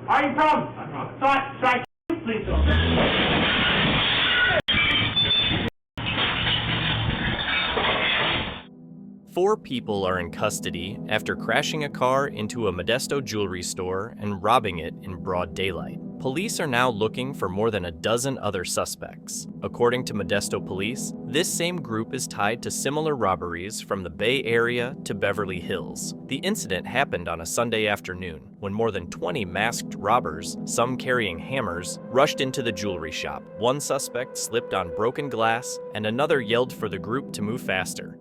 Are you from? I'm from. So I please don't. 4 people are in custody after crashing a car into a Modesto jewelry store and robbing it in broad daylight. Police are now looking for more than a dozen other suspects. According to Modesto police, this same group is tied to similar robberies from the Bay Area to Beverly Hills. The incident happened on a Sunday afternoon when more than 20 masked robbers, some carrying hammers, rushed into the jewelry shop. One suspect slipped on broken glass and another yelled for the group to move faster.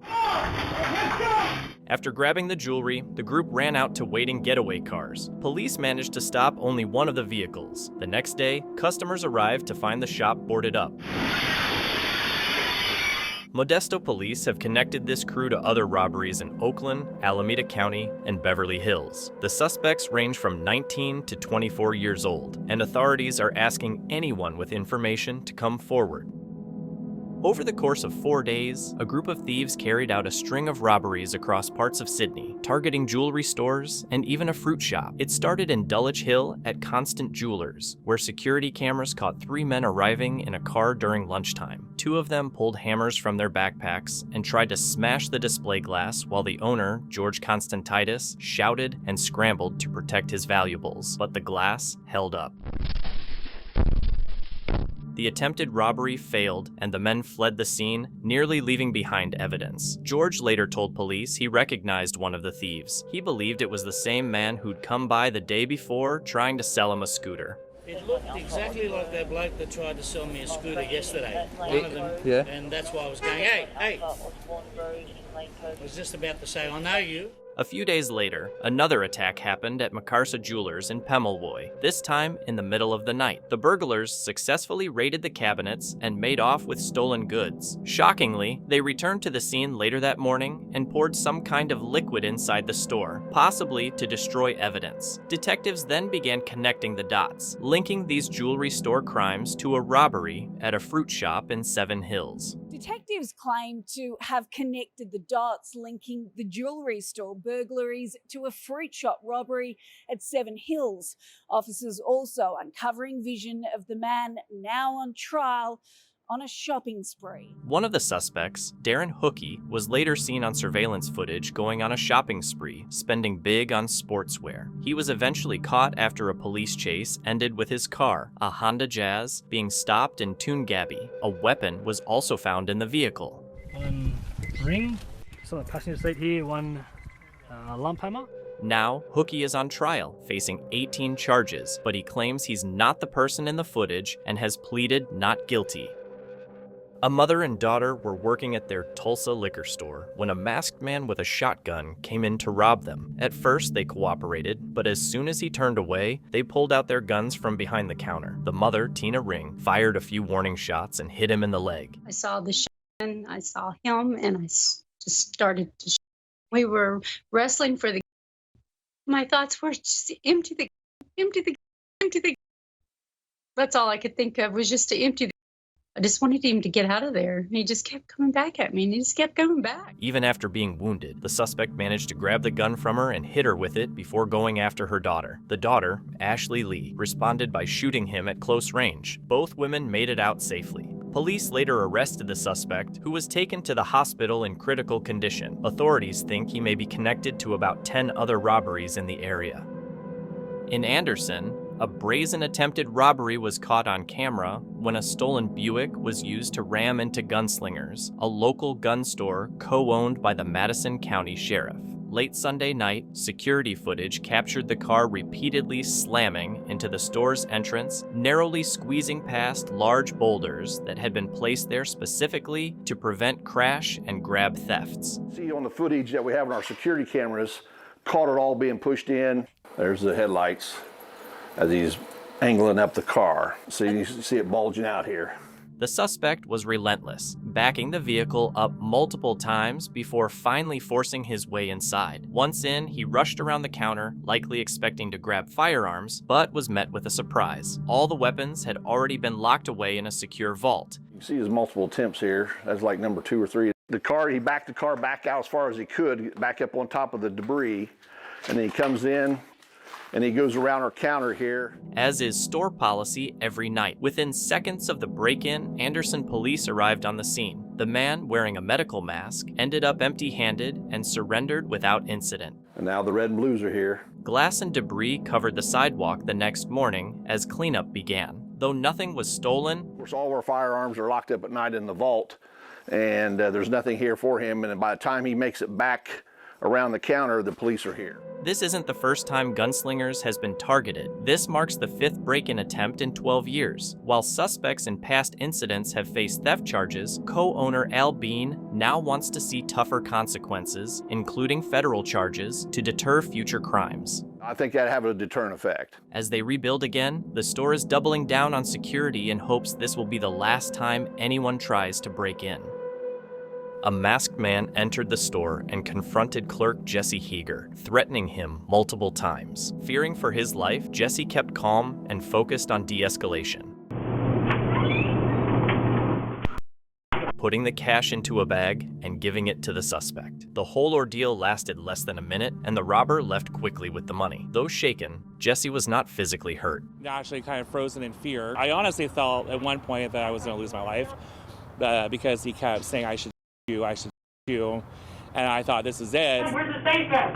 After grabbing the jewelry, the group ran out to waiting getaway cars. Police managed to stop only one of the vehicles. The next day, customers arrived to find the shop boarded up. Modesto police have connected this crew to other robberies in Oakland, Alameda County, and Beverly Hills. The suspects range from 19 to 24 years old, and authorities are asking anyone with information to come forward. Over the course of 4 days, a group of thieves carried out a string of robberies across parts of Sydney, targeting jewelry stores and even a fruit shop. It started in Dulwich Hill at Constant Jewelers, where security cameras caught 3 men arriving in a car during lunchtime. 2 of them pulled hammers from their backpacks and tried to smash the display glass while the owner, George Constantitis, shouted and scrambled to protect his valuables, but the glass held up. The attempted robbery failed, and the men fled the scene, nearly leaving behind evidence. George later told police he recognized one of the thieves. He believed it was the same man who'd come by the day before trying to sell him a scooter. It looked exactly like that bloke that tried to sell me a scooter yesterday. One of them, yeah. And that's why I was going, hey. I was just about to say, I know you. A few days later, another attack happened at McCarsa Jewelers in Pemulwuy, this time in the middle of the night. The burglars successfully raided the cabinets and made off with stolen goods. Shockingly, they returned to the scene later that morning and poured some kind of liquid inside the store, possibly to destroy evidence. Detectives then began connecting the dots, linking these jewelry store crimes to a robbery at a fruit shop in Seven Hills. Detectives claim to have connected the dots linking the jewelry store burglaries to a fruit shop robbery at Seven Hills. Officers also uncovering vision of the man now on trial on a shopping spree. One of the suspects, Darren Hookey, was later seen on surveillance footage going on a shopping spree, spending big on sportswear. He was eventually caught after a police chase ended with his car, a Honda Jazz, being stopped in Toongabbie. A weapon was also found in the vehicle. One ring, it's on the passenger seat here, one lump hammer. Now, Hookey is on trial, facing 18 charges, but he claims he's not the person in the footage and has pleaded not guilty. A mother and daughter were working at their Tulsa liquor store when a masked man with a shotgun came in to rob them. At first, they cooperated, but as soon as he turned away, they pulled out their guns from behind the counter. The mother, Tina Ring, fired a few warning shots and hit him in the leg. I saw the shotgun, I saw him, and I just started to shoot. We were wrestling for the. My thoughts were just empty the. That's all I could think of was just to empty the. I just wanted him to get out of there. And he just kept coming back at me, and he just kept coming back. Even after being wounded, the suspect managed to grab the gun from her and hit her with it before going after her daughter. The daughter, Ashley Lee, responded by shooting him at close range. Both women made it out safely. Police later arrested the suspect, who was taken to the hospital in critical condition. Authorities think he may be connected to about 10 other robberies in the area. In Anderson, a brazen attempted robbery was caught on camera when a stolen Buick was used to ram into Gunslingers, a local gun store co-owned by the Madison County Sheriff. Late Sunday night, security footage captured the car repeatedly slamming into the store's entrance, narrowly squeezing past large boulders that had been placed there specifically to prevent crash and grab thefts. See on the footage that we have on our security cameras, caught it all being pushed in. There's the headlights as he's angling up the car. So you see it bulging out here. The suspect was relentless, backing the vehicle up multiple times before finally forcing his way inside. Once in, he rushed around the counter, likely expecting to grab firearms, but was met with a surprise. All the weapons had already been locked away in a secure vault. You see his multiple attempts here. That's like number 2 or 3. He backed the car back out as far as he could, back up on top of the debris, and then he comes in, and he goes around our counter here. As is store policy every night. Within seconds of the break-in, Anderson police arrived on the scene. The man, wearing a medical mask, ended up empty-handed and surrendered without incident. And now the red and blues are here. Glass and debris covered the sidewalk the next morning as cleanup began. Though nothing was stolen, Of course, all of our firearms are locked up at night in the vault, and there's nothing here for him. And by the time he makes it back around the counter, the police are here. this isn't the first time Gunslingers has been targeted. This marks the 5th break-in attempt in 12 years. While suspects in past incidents have faced theft charges, co-owner Al Bean now wants to see tougher consequences, including federal charges, to deter future crimes. I think that'd have a deterrent effect. As they rebuild again, the store is doubling down on security in hopes this will be the last time anyone tries to break in. A masked man entered the store and confronted clerk Jesse Heeger, threatening him multiple times. Fearing for his life, Jesse kept calm and focused on de-escalation. Putting the cash into a bag and giving it to the suspect. The whole ordeal lasted less than a minute, and the robber left quickly with the money. Though shaken, Jesse was not physically hurt. Actually kind of frozen in fear. I honestly felt at one point that I was going to lose my life because he kept saying, I should you, and I thought, this is it. Where's the safe at?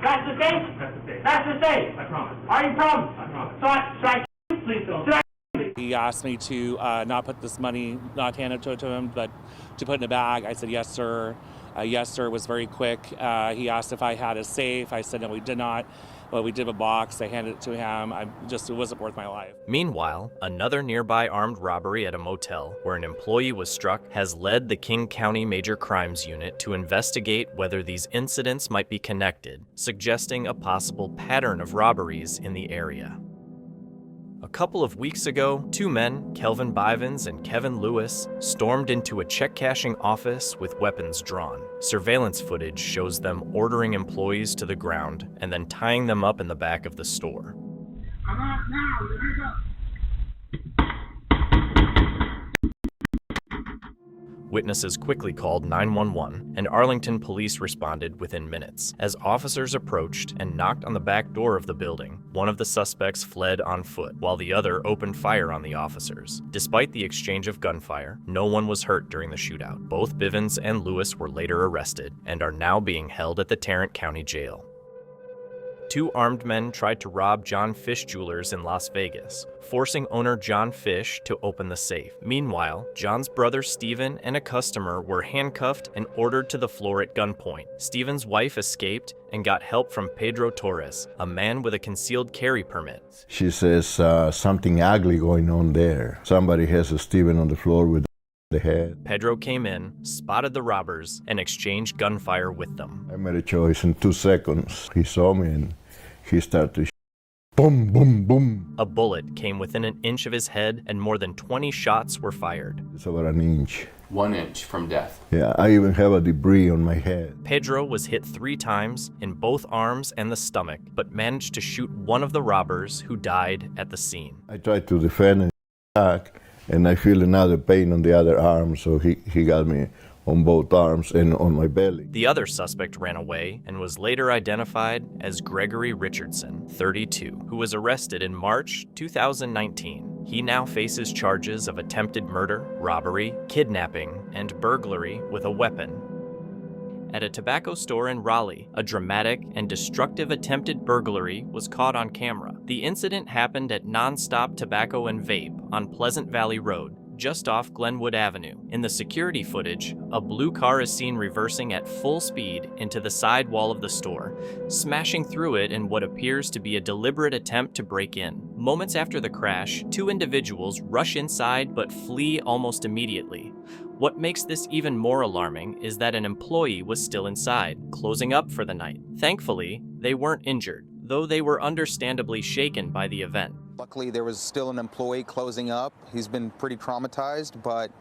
That's the safe? That's the safe. That's the safe. I promise. Are you promise? I promise. So I please don't. He asked me to not put this money, not hand it to him, but to put in a bag. I said, yes, sir. Yes, sir was very quick. He asked if I had a safe. I said, no, we did not. Well, we did a box. I handed it to him. It wasn't worth my life. Meanwhile, another nearby armed robbery at a motel where an employee was struck has led the King County Major Crimes Unit to investigate whether these incidents might be connected, suggesting a possible pattern of robberies in the area. A couple of weeks ago, 2 men, Kelvin Bivens and Kevin Lewis, stormed into a check-cashing office with weapons drawn. Surveillance footage shows them ordering employees to the ground and then tying them up in the back of the store. Come on now, let's go. Witnesses quickly called 911, and Arlington police responded within minutes. As officers approached and knocked on the back door of the building, one of the suspects fled on foot, while the other opened fire on the officers. Despite the exchange of gunfire, no one was hurt during the shootout. Both Bivens and Lewis were later arrested and are now being held at the Tarrant County Jail. 2 armed men tried to rob John Fish Jewelers in Las Vegas, forcing owner John Fish to open the safe. Meanwhile, John's brother Stephen and a customer were handcuffed and ordered to the floor at gunpoint. Stephen's wife escaped and got help from Pedro Torres, a man with a concealed carry permit. She says something ugly going on there. Somebody has a Stephen on the floor with the head. Pedro came in, spotted the robbers, and exchanged gunfire with them. I made a choice in 2 seconds. He saw me and he started to boom, boom, boom. A bullet came within an inch of his head and more than 20 shots were fired. It's over an inch. 1 inch from death. Yeah, I even have a debris on my head. Pedro was hit 3 times in both arms and the stomach, but managed to shoot one of the robbers who died at the scene. I tried to defend and attack, and I feel another pain on the other arm, so he got me on both arms and on my belly. The other suspect ran away and was later identified as Gregory Richardson, 32, who was arrested in March 2019. He now faces charges of attempted murder, robbery, kidnapping, and burglary with a weapon. At a tobacco store in Raleigh, a dramatic and destructive attempted burglary was caught on camera. The incident happened at Nonstop Tobacco and Vape on Pleasant Valley Road, just off Glenwood Avenue. In the security footage, a blue car is seen reversing at full speed into the side wall of the store, smashing through it in what appears to be a deliberate attempt to break in. Moments after the crash, 2 individuals rush inside but flee almost immediately. What makes this even more alarming is that an employee was still inside, closing up for the night. Thankfully, they weren't injured, though they were understandably shaken by the event. Luckily, there was still an employee closing up. He's been pretty traumatized, but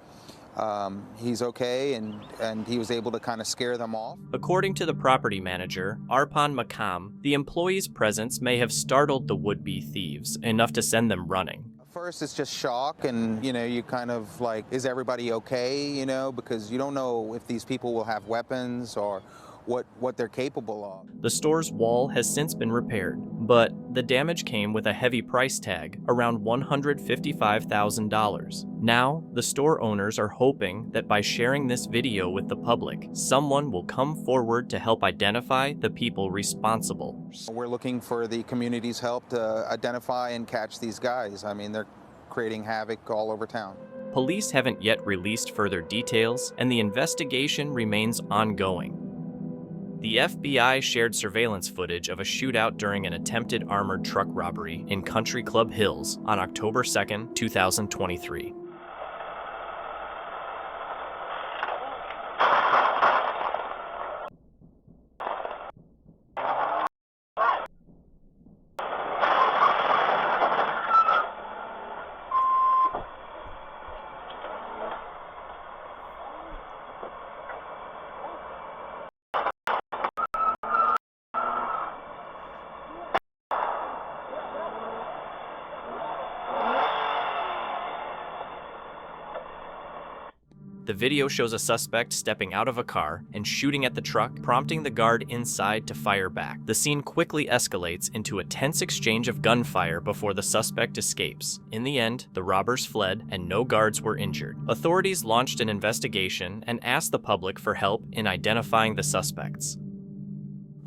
he's okay, and he was able to kind of scare them off. According to the property manager, Arpan Makam, the employee's presence may have startled the would-be thieves enough to send them running. First, it's just shock, and you kind of like, is everybody okay? Because you don't know if these people will have weapons or what they're capable of. The store's wall has since been repaired, but the damage came with a heavy price tag, around $155,000. Now, the store owners are hoping that by sharing this video with the public, someone will come forward to help identify the people responsible. We're looking for the community's help to identify and catch these guys. I mean, they're creating havoc all over town. Police haven't yet released further details, and the investigation remains ongoing. The FBI shared surveillance footage of a shootout during an attempted armored truck robbery in Country Club Hills on October 2, 2023. The video shows a suspect stepping out of a car and shooting at the truck, prompting the guard inside to fire back. The scene quickly escalates into a tense exchange of gunfire before the suspect escapes. In the end, the robbers fled and no guards were injured. Authorities launched an investigation and asked the public for help in identifying the suspects.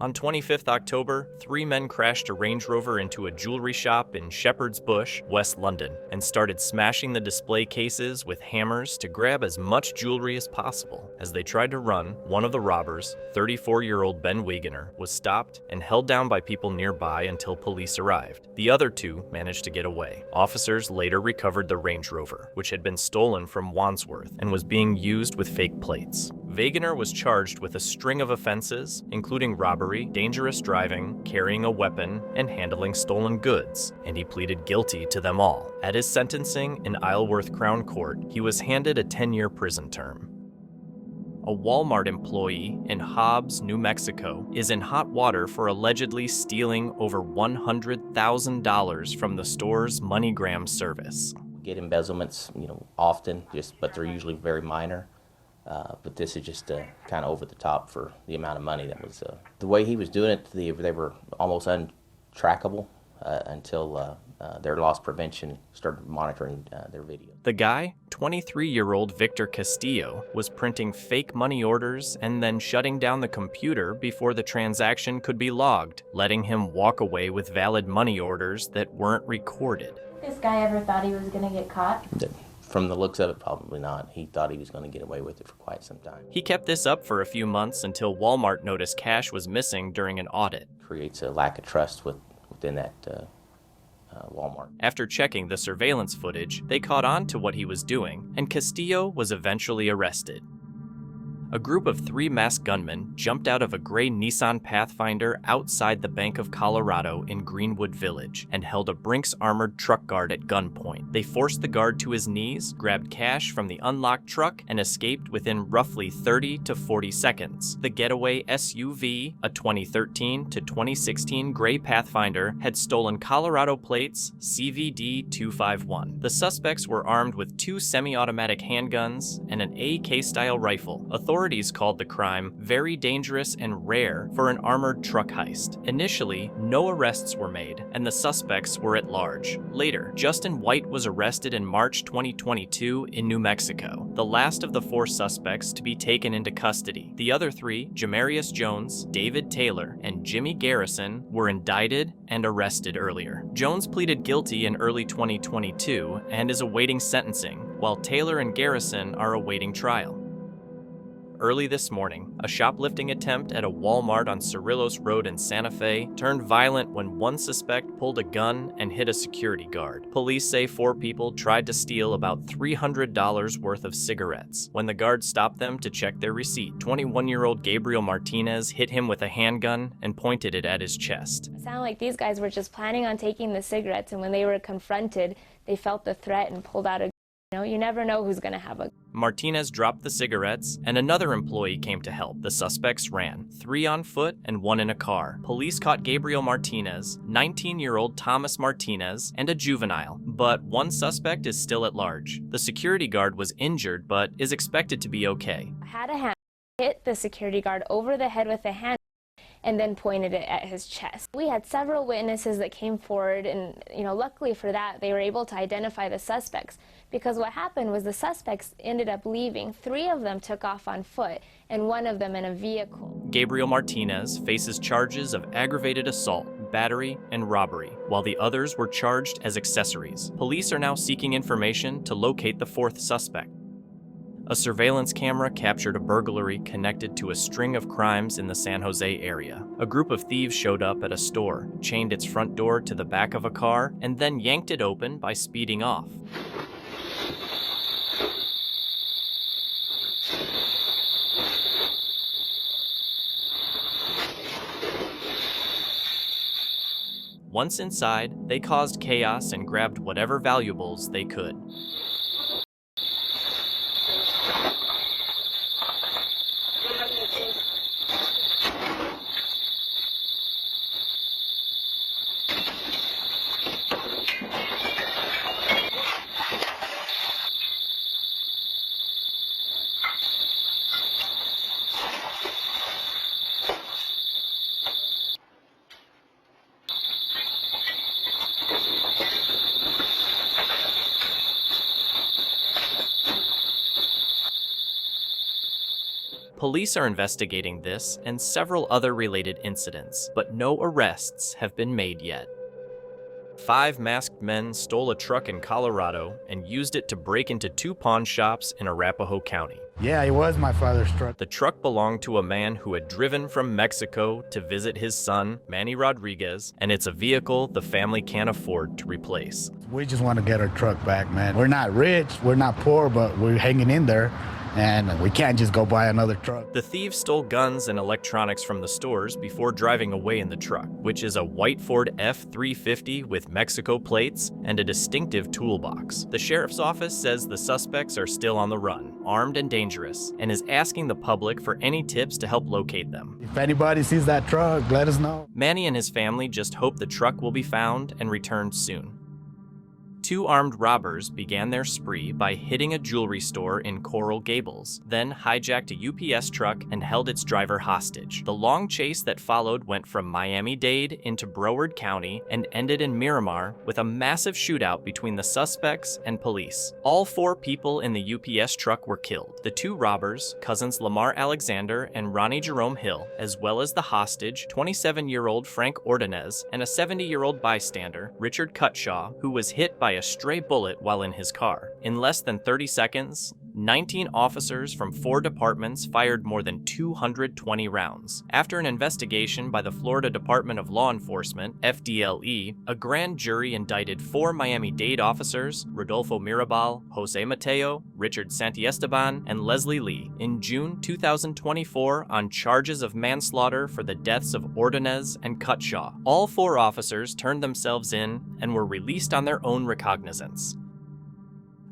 On 25th October, 3 men crashed a Range Rover into a jewelry shop in Shepherd's Bush, West London, and started smashing the display cases with hammers to grab as much jewelry as possible. As they tried to run, one of the robbers, 34-year-old Ben Wegener, was stopped and held down by people nearby until police arrived. The other 2 managed to get away. Officers later recovered the Range Rover, which had been stolen from Wandsworth and was being used with fake plates. Wegener was charged with a string of offenses, including robbery, dangerous driving, carrying a weapon, and handling stolen goods, and he pleaded guilty to them all. At his sentencing in Isleworth Crown Court, he was handed a 10-year prison term. A Walmart employee in Hobbs, New Mexico, is in hot water for allegedly stealing over $100,000 from the store's MoneyGram service. We get embezzlements, often, but they're usually very minor. But this is just kind of over the top for the amount of money that was. The way he was doing it, they were almost untrackable until their loss prevention started monitoring their video. The guy, 23-year-old Victor Castillo, was printing fake money orders and then shutting down the computer before the transaction could be logged, letting him walk away with valid money orders that weren't recorded. This guy ever thought he was going to get caught? From the looks of it, probably not. He thought he was going to get away with it for quite some time. He kept this up for a few months until Walmart noticed cash was missing during an audit. Creates a lack of trust within that Walmart. After checking the surveillance footage, they caught on to what he was doing, and Castillo was eventually arrested. A group of 3 masked gunmen jumped out of a gray Nissan Pathfinder outside the Bank of Colorado in Greenwood Village and held a Brinks armored truck guard at gunpoint. They forced the guard to his knees, grabbed cash from the unlocked truck, and escaped within roughly 30 to 40 seconds. The getaway SUV, a 2013 to 2016 gray Pathfinder, had stolen Colorado plates CVD 251. The suspects were armed with 2 semi-automatic handguns and an AK-style rifle. Authorities called the crime very dangerous and rare for an armored truck heist. Initially, no arrests were made, and the suspects were at large. Later, Justin White was arrested in March 2022 in New Mexico, the last of the 4 suspects to be taken into custody. The other 3, Jamarius Jones, David Taylor, and Jimmy Garrison, were indicted and arrested earlier. Jones pleaded guilty in early 2022 and is awaiting sentencing, while Taylor and Garrison are awaiting trial. Early this morning, a shoplifting attempt at a Walmart on Cerrillos Road in Santa Fe turned violent when one suspect pulled a gun and hit a security guard. Police say 4 people tried to steal about $300 worth of cigarettes. When the guard stopped them to check their receipt, 21-year-old Gabriel Martinez hit him with a handgun and pointed it at his chest. It sounded like these guys were just planning on taking the cigarettes, and when they were confronted, they felt the threat and pulled out a gun. You never know who's going to have a... Martinez dropped the cigarettes, and another employee came to help. The suspects ran, 3 on foot and 1 in a car. Police caught Gabriel Martinez, 19-year-old Thomas Martinez, and a juvenile, but 1 suspect is still at large. The security guard was injured, but is expected to be okay. I had a hand. hit the security guard over the head with a hand and then pointed it at his chest. We had several witnesses that came forward, and luckily for that, they were able to identify the suspects, because what happened was the suspects ended up leaving. 3 of them took off on foot and 1 of them in a vehicle. Gabriel Martinez faces charges of aggravated assault, battery, and robbery, while the others were charged as accessories. Police are now seeking information to locate the 4th suspect. A surveillance camera captured a burglary connected to a string of crimes in the San Jose area. A group of thieves showed up at a store, chained its front door to the back of a car, and then yanked it open by speeding off. Once inside, they caused chaos and grabbed whatever valuables they could. Police are investigating this and several other related incidents, but no arrests have been made yet. 5 masked men stole a truck in Colorado and used it to break into 2 pawn shops in Arapahoe County. Yeah, it was my father's truck. The truck belonged to a man who had driven from Mexico to visit his son, Manny Rodriguez, and it's a vehicle the family can't afford to replace. We just want to get our truck back, man. We're not rich, we're not poor, but we're hanging in there. And we can't just go buy another truck. The thieves stole guns and electronics from the stores before driving away in the truck, which is a white Ford F-350 with Mexico plates and a distinctive toolbox. The sheriff's office says the suspects are still on the run, armed and dangerous, and is asking the public for any tips to help locate them. If anybody sees that truck, let us know. Manny and his family just hope the truck will be found and returned soon. 2 armed robbers began their spree by hitting a jewelry store in Coral Gables, then hijacked a UPS truck and held its driver hostage. The long chase that followed went from Miami-Dade into Broward County and ended in Miramar with a massive shootout between the suspects and police. All 4 people in the UPS truck were killed. The 2 robbers, cousins Lamar Alexander and Ronnie Jerome Hill, as well as the hostage, 27-year-old Frank Ordonez, and a 70-year-old bystander, Richard Cutshaw, who was hit by a stray bullet while in his car. In less than 30 seconds, 19 officers from 4 departments fired more than 220 rounds. After an investigation by the Florida Department of Law Enforcement, FDLE, a grand jury indicted 4 Miami-Dade officers, Rodolfo Mirabal, Jose Mateo, Richard Santiesteban, and Leslie Lee, in June 2024 on charges of manslaughter for the deaths of Ordonez and Cutshaw. All 4 officers turned themselves in and were released on their own recognizance.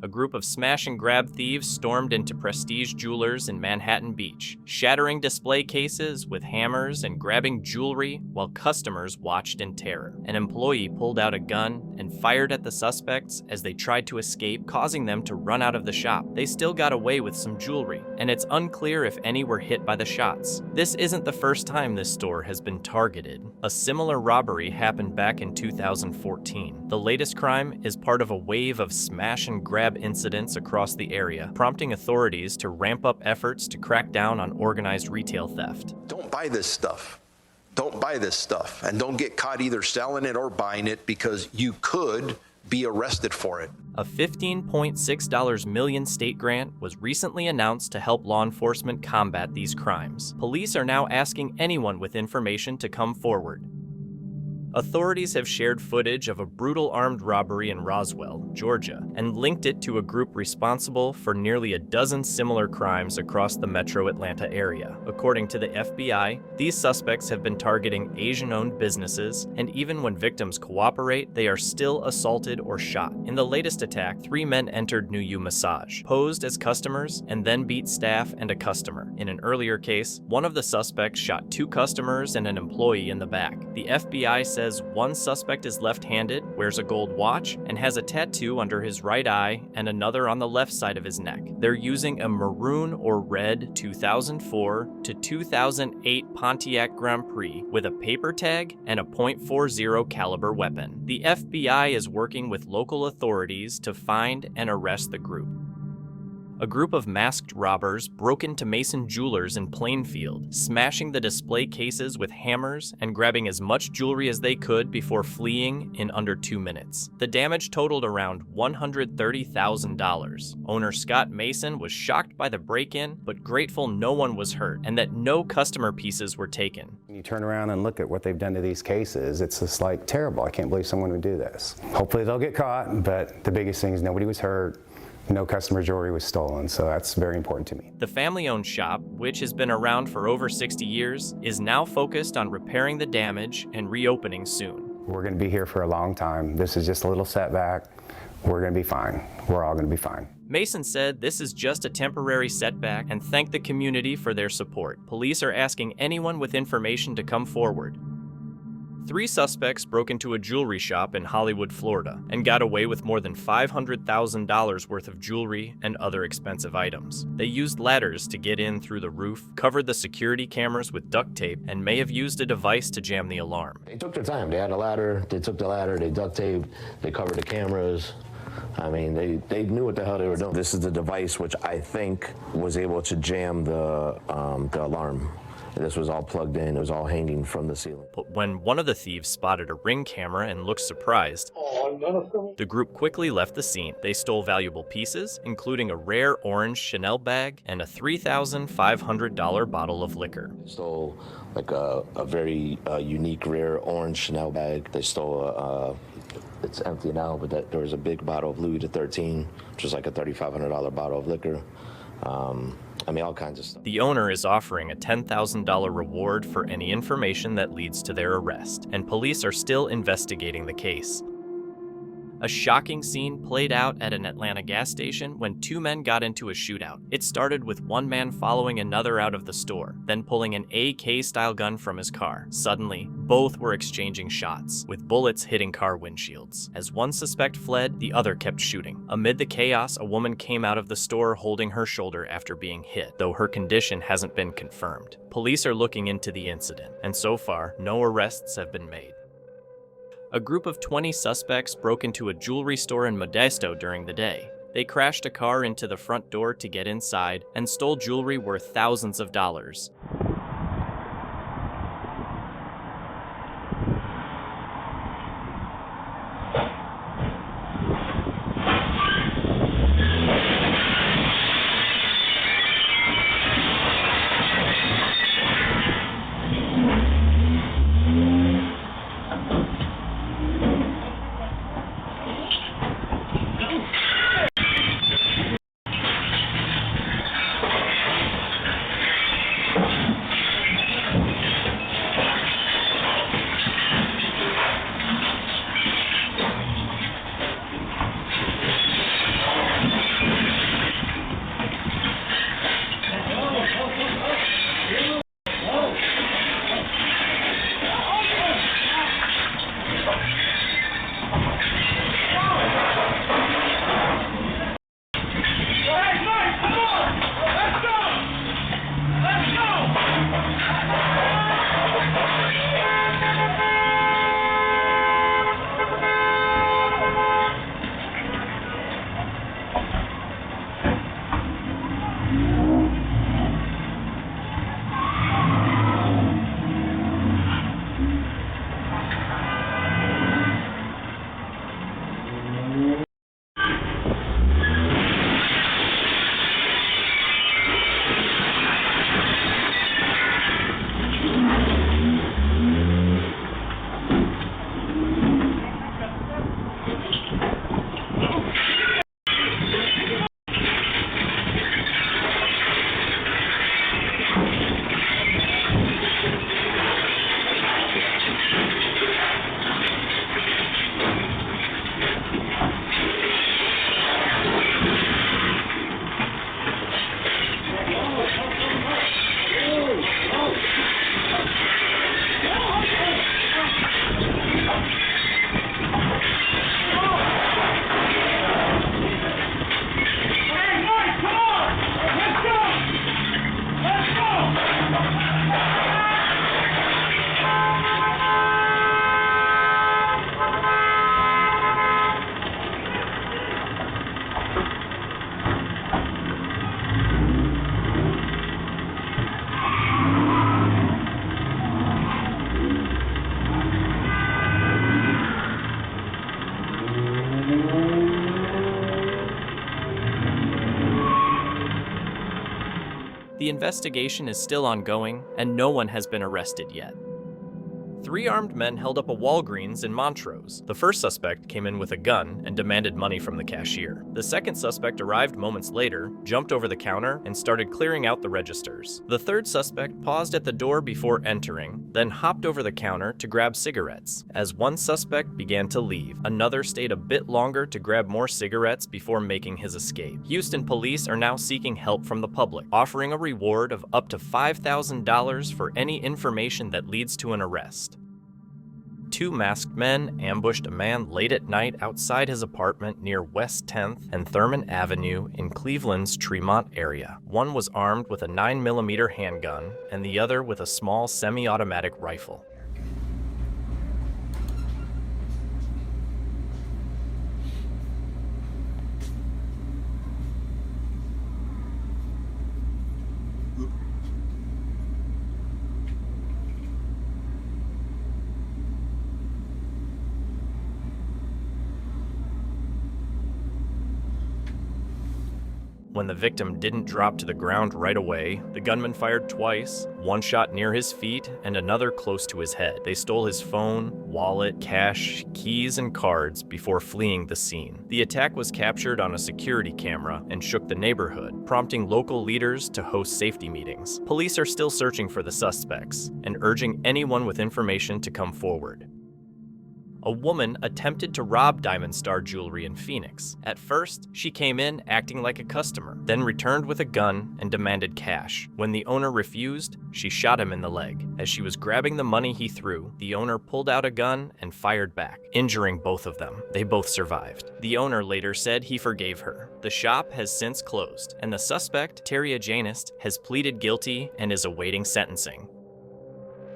A group of smash-and-grab thieves stormed into Prestige Jewelers in Manhattan Beach, shattering display cases with hammers and grabbing jewelry while customers watched in terror. An employee pulled out a gun and fired at the suspects as they tried to escape, causing them to run out of the shop. They still got away with some jewelry, and it's unclear if any were hit by the shots. This isn't the first time this store has been targeted. A similar robbery happened back in 2014. The latest crime is part of a wave of smash-and-grab incidents across the area, prompting authorities to ramp up efforts to crack down on organized retail theft. Don't buy this stuff. Don't buy this stuff, and don't get caught either selling it or buying it, because you could be arrested for it. A $15.6 million state grant was recently announced to help law enforcement combat these crimes. Police are now asking anyone with information to come forward. Authorities have shared footage of a brutal armed robbery in Roswell, Georgia, and linked it to a group responsible for nearly a dozen similar crimes across the metro Atlanta area. According to the FBI, these suspects have been targeting Asian-owned businesses, and even when victims cooperate, they are still assaulted or shot. In the latest attack, 3 men entered New U Massage, posed as customers, and then beat staff and a customer. In an earlier case, one of the suspects shot 2 customers and an employee in the back. The FBI says one suspect is left-handed, wears a gold watch, and has a tattoo under his right eye and another on the left side of his neck. They're using a maroon or red 2004 to 2008 Pontiac Grand Prix with a paper tag and a .40 caliber weapon. The FBI is working with local authorities to find and arrest the group. A group of masked robbers broke into Mason Jewelers in Plainfield, smashing the display cases with hammers and grabbing as much jewelry as they could before fleeing in under 2 minutes. The damage totaled around $130,000. Owner Scott Mason was shocked by the break-in, but grateful no one was hurt and that no customer pieces were taken. When you turn around and look at what they've done to these cases, it's just like terrible. I can't believe someone would do this. Hopefully they'll get caught, but the biggest thing is nobody was hurt. No customer jewelry was stolen, so that's very important to me. The family-owned shop, which has been around for over 60 years, is now focused on repairing the damage and reopening soon. We're going to be here for a long time. This is just a little setback. We're going to be fine. We're all going to be fine. Mason said this is just a temporary setback and thanked the community for their support. Police are asking anyone with information to come forward. 3 suspects broke into a jewelry shop in Hollywood, Florida, and got away with more than $500,000 worth of jewelry and other expensive items. They used ladders to get in through the roof, covered the security cameras with duct tape, and may have used a device to jam the alarm. They took their time. They had a ladder, they took the ladder, they duct taped, they covered the cameras. I mean, they knew what the hell they were doing. This is the device which I think was able to jam the alarm. This was all plugged in, it was all hanging from the ceiling. But when one of the thieves spotted a Ring camera and looked surprised, the group quickly left the scene. They stole valuable pieces, including a rare orange Chanel bag and a $3,500 bottle of liquor. They stole like a very unique, rare orange Chanel bag. They stole it's empty now, but there was a big bottle of Louis XIII, which was like a $3,500 bottle of liquor. I mean, all kinds of stuff. The owner is offering a $10,000 reward for any information that leads to their arrest, and police are still investigating the case. A shocking scene played out at an Atlanta gas station when 2 men got into a shootout. It started with one man following another out of the store, then pulling an AK-style gun from his car. Suddenly, both were exchanging shots, with bullets hitting car windshields. As one suspect fled, the other kept shooting. Amid the chaos, a woman came out of the store holding her shoulder after being hit, though her condition hasn't been confirmed. Police are looking into the incident, and so far, no arrests have been made. A group of 20 suspects broke into a jewelry store in Modesto during the day. They crashed a car into the front door to get inside and stole jewelry worth thousands of dollars. The investigation is still ongoing, and no one has been arrested yet. 3 armed men held up a Walgreens in Montrose. The first suspect came in with a gun and demanded money from the cashier. The second suspect arrived moments later, jumped over the counter, and started clearing out the registers. The third suspect paused at the door before entering, then hopped over the counter to grab cigarettes. As one suspect began to leave, another stayed a bit longer to grab more cigarettes before making his escape. Houston police are now seeking help from the public, offering a reward of up to $5,000 for any information that leads to an arrest. 2 masked men ambushed a man late at night outside his apartment near West 10th and Thurman Avenue in Cleveland's Tremont area. One was armed with a 9mm handgun and the other with a small semi-automatic rifle. When the victim didn't drop to the ground right away, the gunman fired twice, one shot near his feet and another close to his head. They stole his phone, wallet, cash, keys, and cards before fleeing the scene. The attack was captured on a security camera and shook the neighborhood, prompting local leaders to host safety meetings. Police are still searching for the suspects and urging anyone with information to come forward. A woman attempted to rob Diamond Star Jewelry in Phoenix. At first, she came in acting like a customer, then returned with a gun and demanded cash. When the owner refused, she shot him in the leg. As she was grabbing the money he threw, the owner pulled out a gun and fired back, injuring both of them. They both survived. The owner later said he forgave her. The shop has since closed, and the suspect, Terry Janist, has pleaded guilty and is awaiting sentencing.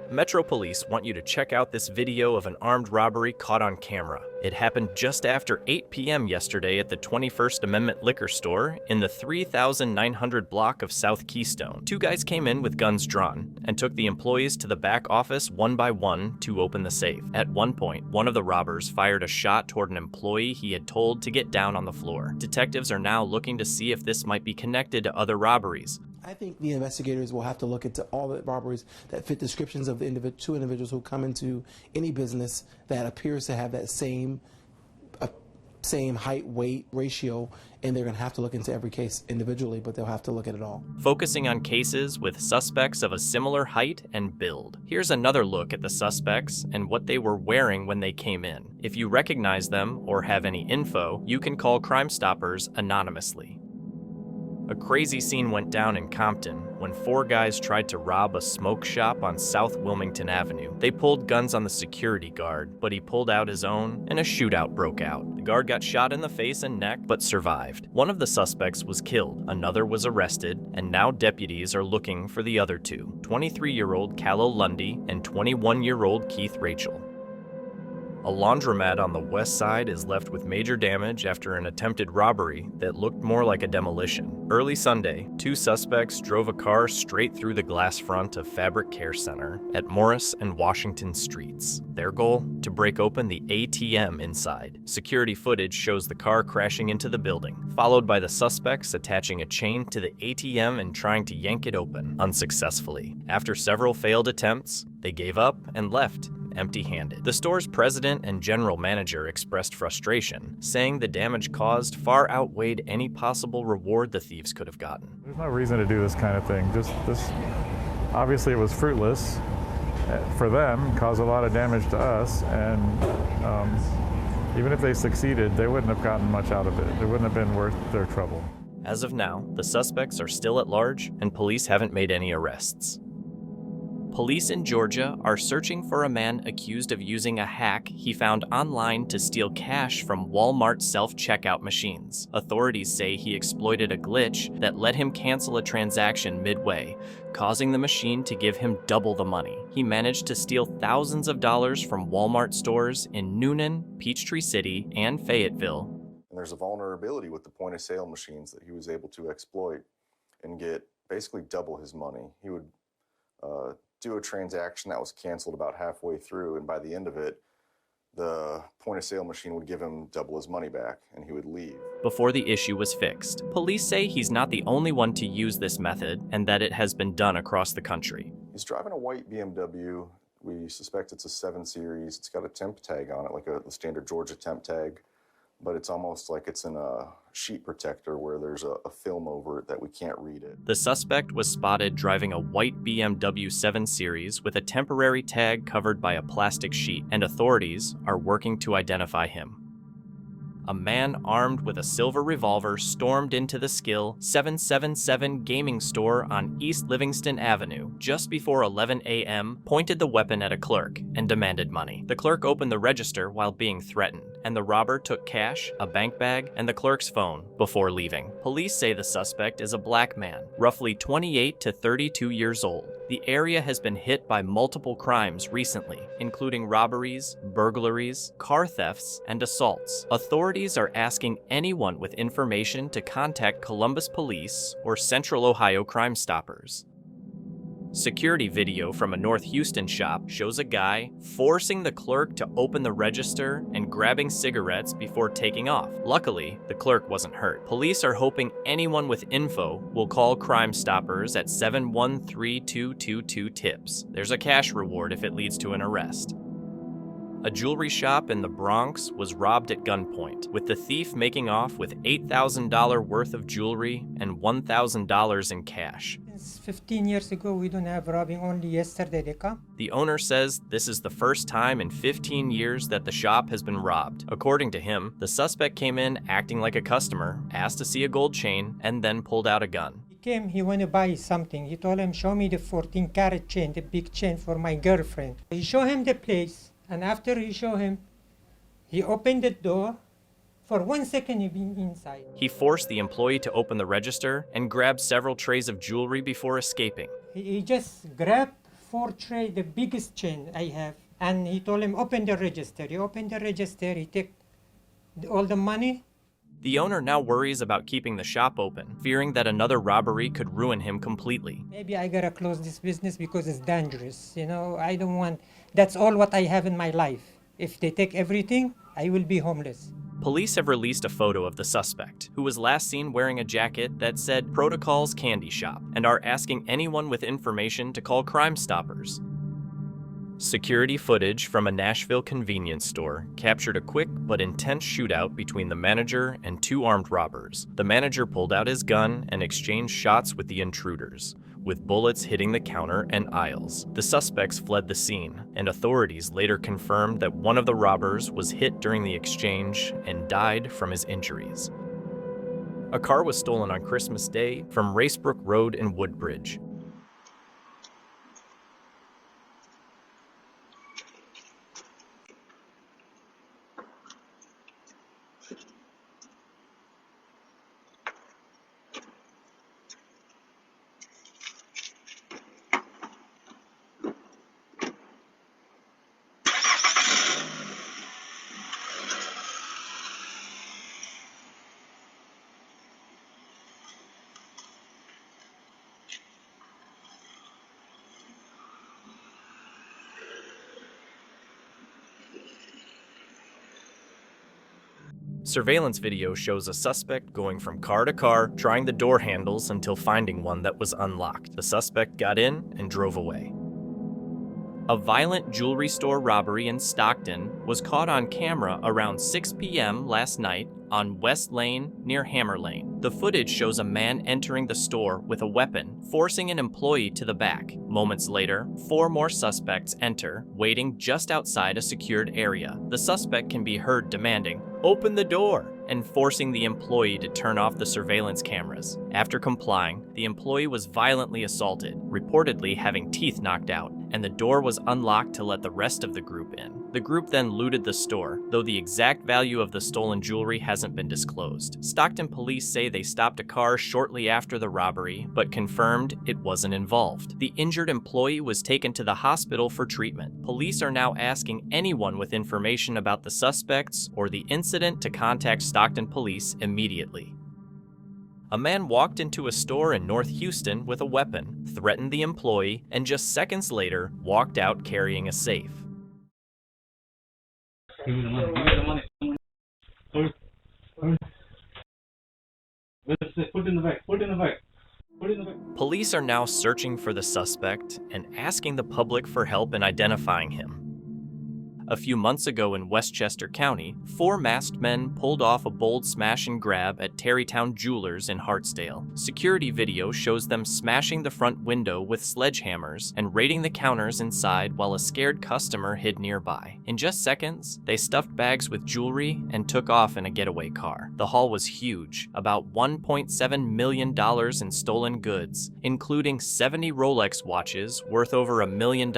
Metro Police want you to check out this video of an armed robbery caught on camera. It happened just after 8 p.m. yesterday at the 21st Amendment liquor store in the 3900 block of South Keystone. 2 guys came in with guns drawn and took the employees to the back office one by one to open the safe. At one point, one of the robbers fired a shot toward an employee he had told to get down on the floor. Detectives are now looking to see if this might be connected to other robberies. I think the investigators will have to look into all the robberies that fit descriptions of the 2 individuals who come into any business that appears to have that same height weight ratio, and they're going to have to look into every case individually, but they'll have to look at it all. Focusing on cases with suspects of a similar height and build. Here's another look at the suspects and what they were wearing when they came in. If you recognize them or have any info, you can call Crime Stoppers anonymously. A crazy scene went down in Compton when 4 guys tried to rob a smoke shop on South Wilmington Avenue. They pulled guns on the security guard, but he pulled out his own, and a shootout broke out. The guard got shot in the face and neck, but survived. One of the suspects was killed, another was arrested, and now deputies are looking for the other 2, 23-year-old Callow Lundy and 21-year-old Keith Rachel. A laundromat on the west side is left with major damage after an attempted robbery that looked more like a demolition. Early Sunday, 2 suspects drove a car straight through the glass front of Fabric Care Center at Morris and Washington Streets. Their goal? To break open the ATM inside. Security footage shows the car crashing into the building, followed by the suspects attaching a chain to the ATM and trying to yank it open, unsuccessfully. After several failed attempts, they gave up and left, empty-handed. The store's president and general manager expressed frustration, saying the damage caused far outweighed any possible reward the thieves could have gotten. There's no reason to do this kind of thing. Obviously it was fruitless for them, caused a lot of damage to us, and even if they succeeded, they wouldn't have gotten much out of it. It wouldn't have been worth their trouble. As of now, the suspects are still at large, and police haven't made any arrests. Police in Georgia are searching for a man accused of using a hack he found online to steal cash from Walmart self-checkout machines. Authorities say he exploited a glitch that let him cancel a transaction midway, causing the machine to give him double the money. He managed to steal thousands of dollars from Walmart stores in Noonan, Peachtree City, and Fayetteville. And there's a vulnerability with the point-of-sale machines that he was able to exploit and get basically double his money. He would do a transaction that was canceled about halfway through, and by the end of it, the point-of-sale machine would give him double his money back, and he would leave. before the issue was fixed. Police say he's not the only one to use this method and that it has been done across the country. He's driving a white BMW. We suspect it's a 7 Series. It's got a temp tag on it, like the standard Georgia temp tag, but it's almost like it's in a sheet protector where there's a film over it that we can't read it. The suspect was spotted driving a white BMW 7 Series with a temporary tag covered by a plastic sheet, and authorities are working to identify him. A man armed with a silver revolver stormed into the Skill 777 gaming store on East Livingston Avenue just before 11 a.m., pointed the weapon at a clerk, and demanded money. The clerk opened the register while being threatened, and the robber took cash, a bank bag, and the clerk's phone before leaving. Police say the suspect is a black man, roughly 28 to 32 years old. The area has been hit by multiple crimes recently, including robberies, burglaries, car thefts, and assaults. Authorities are asking anyone with information to contact Columbus Police or Central Ohio Crime Stoppers. Security video from a North Houston shop shows a guy forcing the clerk to open the register and grabbing cigarettes before taking off. Luckily, the clerk wasn't hurt. Police are hoping anyone with info will call Crime Stoppers at 713-222-TIPS. There's a cash reward if it leads to an arrest. A jewelry shop in the Bronx was robbed at gunpoint, with the thief making off with $8,000 worth of jewelry and $1,000 in cash. 15 years ago, we don't have robbing, only yesterday they come. The owner says this is the first time in 15 years that the shop has been robbed. According to him, the suspect came in acting like a customer, asked to see a gold chain, and then pulled out a gun. He came, he want to buy something. He told him, show me the 14-carat chain, the big chain for my girlfriend. He showed him the place. And after he showed him, he opened the door. For 1 second, he been inside. He forced the employee to open the register and grabbed several trays of jewelry before escaping. He just grabbed 4 trays, the biggest chain I have, and he told him, open the register. He opened the register, he took all the money. The owner now worries about keeping the shop open, fearing that another robbery could ruin him completely. Maybe I gotta close this business because it's dangerous. You know, I don't want, that's all what I have in my life. If they take everything, I will be homeless. Police have released a photo of the suspect, who was last seen wearing a jacket that said Protocols Candy Shop, and are asking anyone with information to call Crime Stoppers. Security footage from a Nashville convenience store captured a quick but intense shootout between the manager and 2 armed robbers. The manager pulled out his gun and exchanged shots with the intruders, with bullets hitting the counter and aisles. The suspects fled the scene, and authorities later confirmed that one of the robbers was hit during the exchange and died from his injuries. A car was stolen on Christmas Day from Racebrook Road in Woodbridge. Surveillance video shows a suspect going from car to car, trying the door handles until finding one that was unlocked. The suspect got in and drove away. A violent jewelry store robbery in Stockton was caught on camera around 6 p.m. last night on West Lane near Hammer Lane. The footage shows a man entering the store with a weapon, forcing an employee to the back. Moments later, 4 more suspects enter, waiting just outside a secured area. The suspect can be heard demanding, "Open the door," and forcing the employee to turn off the surveillance cameras. After complying, the employee was violently assaulted, reportedly having teeth knocked out, and the door was unlocked to let the rest of the group in. The group then looted the store, though the exact value of the stolen jewelry hasn't been disclosed. Stockton police say they stopped a car shortly after the robbery, but confirmed it wasn't involved. The injured employee was taken to the hospital for treatment. Police are now asking anyone with information about the suspects or the incident to contact Stockton police immediately. A man walked into a store in North Houston with a weapon, threatened the employee, and just seconds later walked out carrying a safe. Give me the money. Give me the money. Put it in the back. Put it in the back. Put it in the back. Police are now searching for the suspect and asking the public for help in identifying him. A few months ago in Westchester County, 4 masked men pulled off a bold smash and grab at Terrytown Jewelers in Hartsdale. Security video shows them smashing the front window with sledgehammers and raiding the counters inside while a scared customer hid nearby. In just seconds, they stuffed bags with jewelry and took off in a getaway car. The haul was huge, about $1.7 million in stolen goods, including 70 Rolex watches worth over $1 million.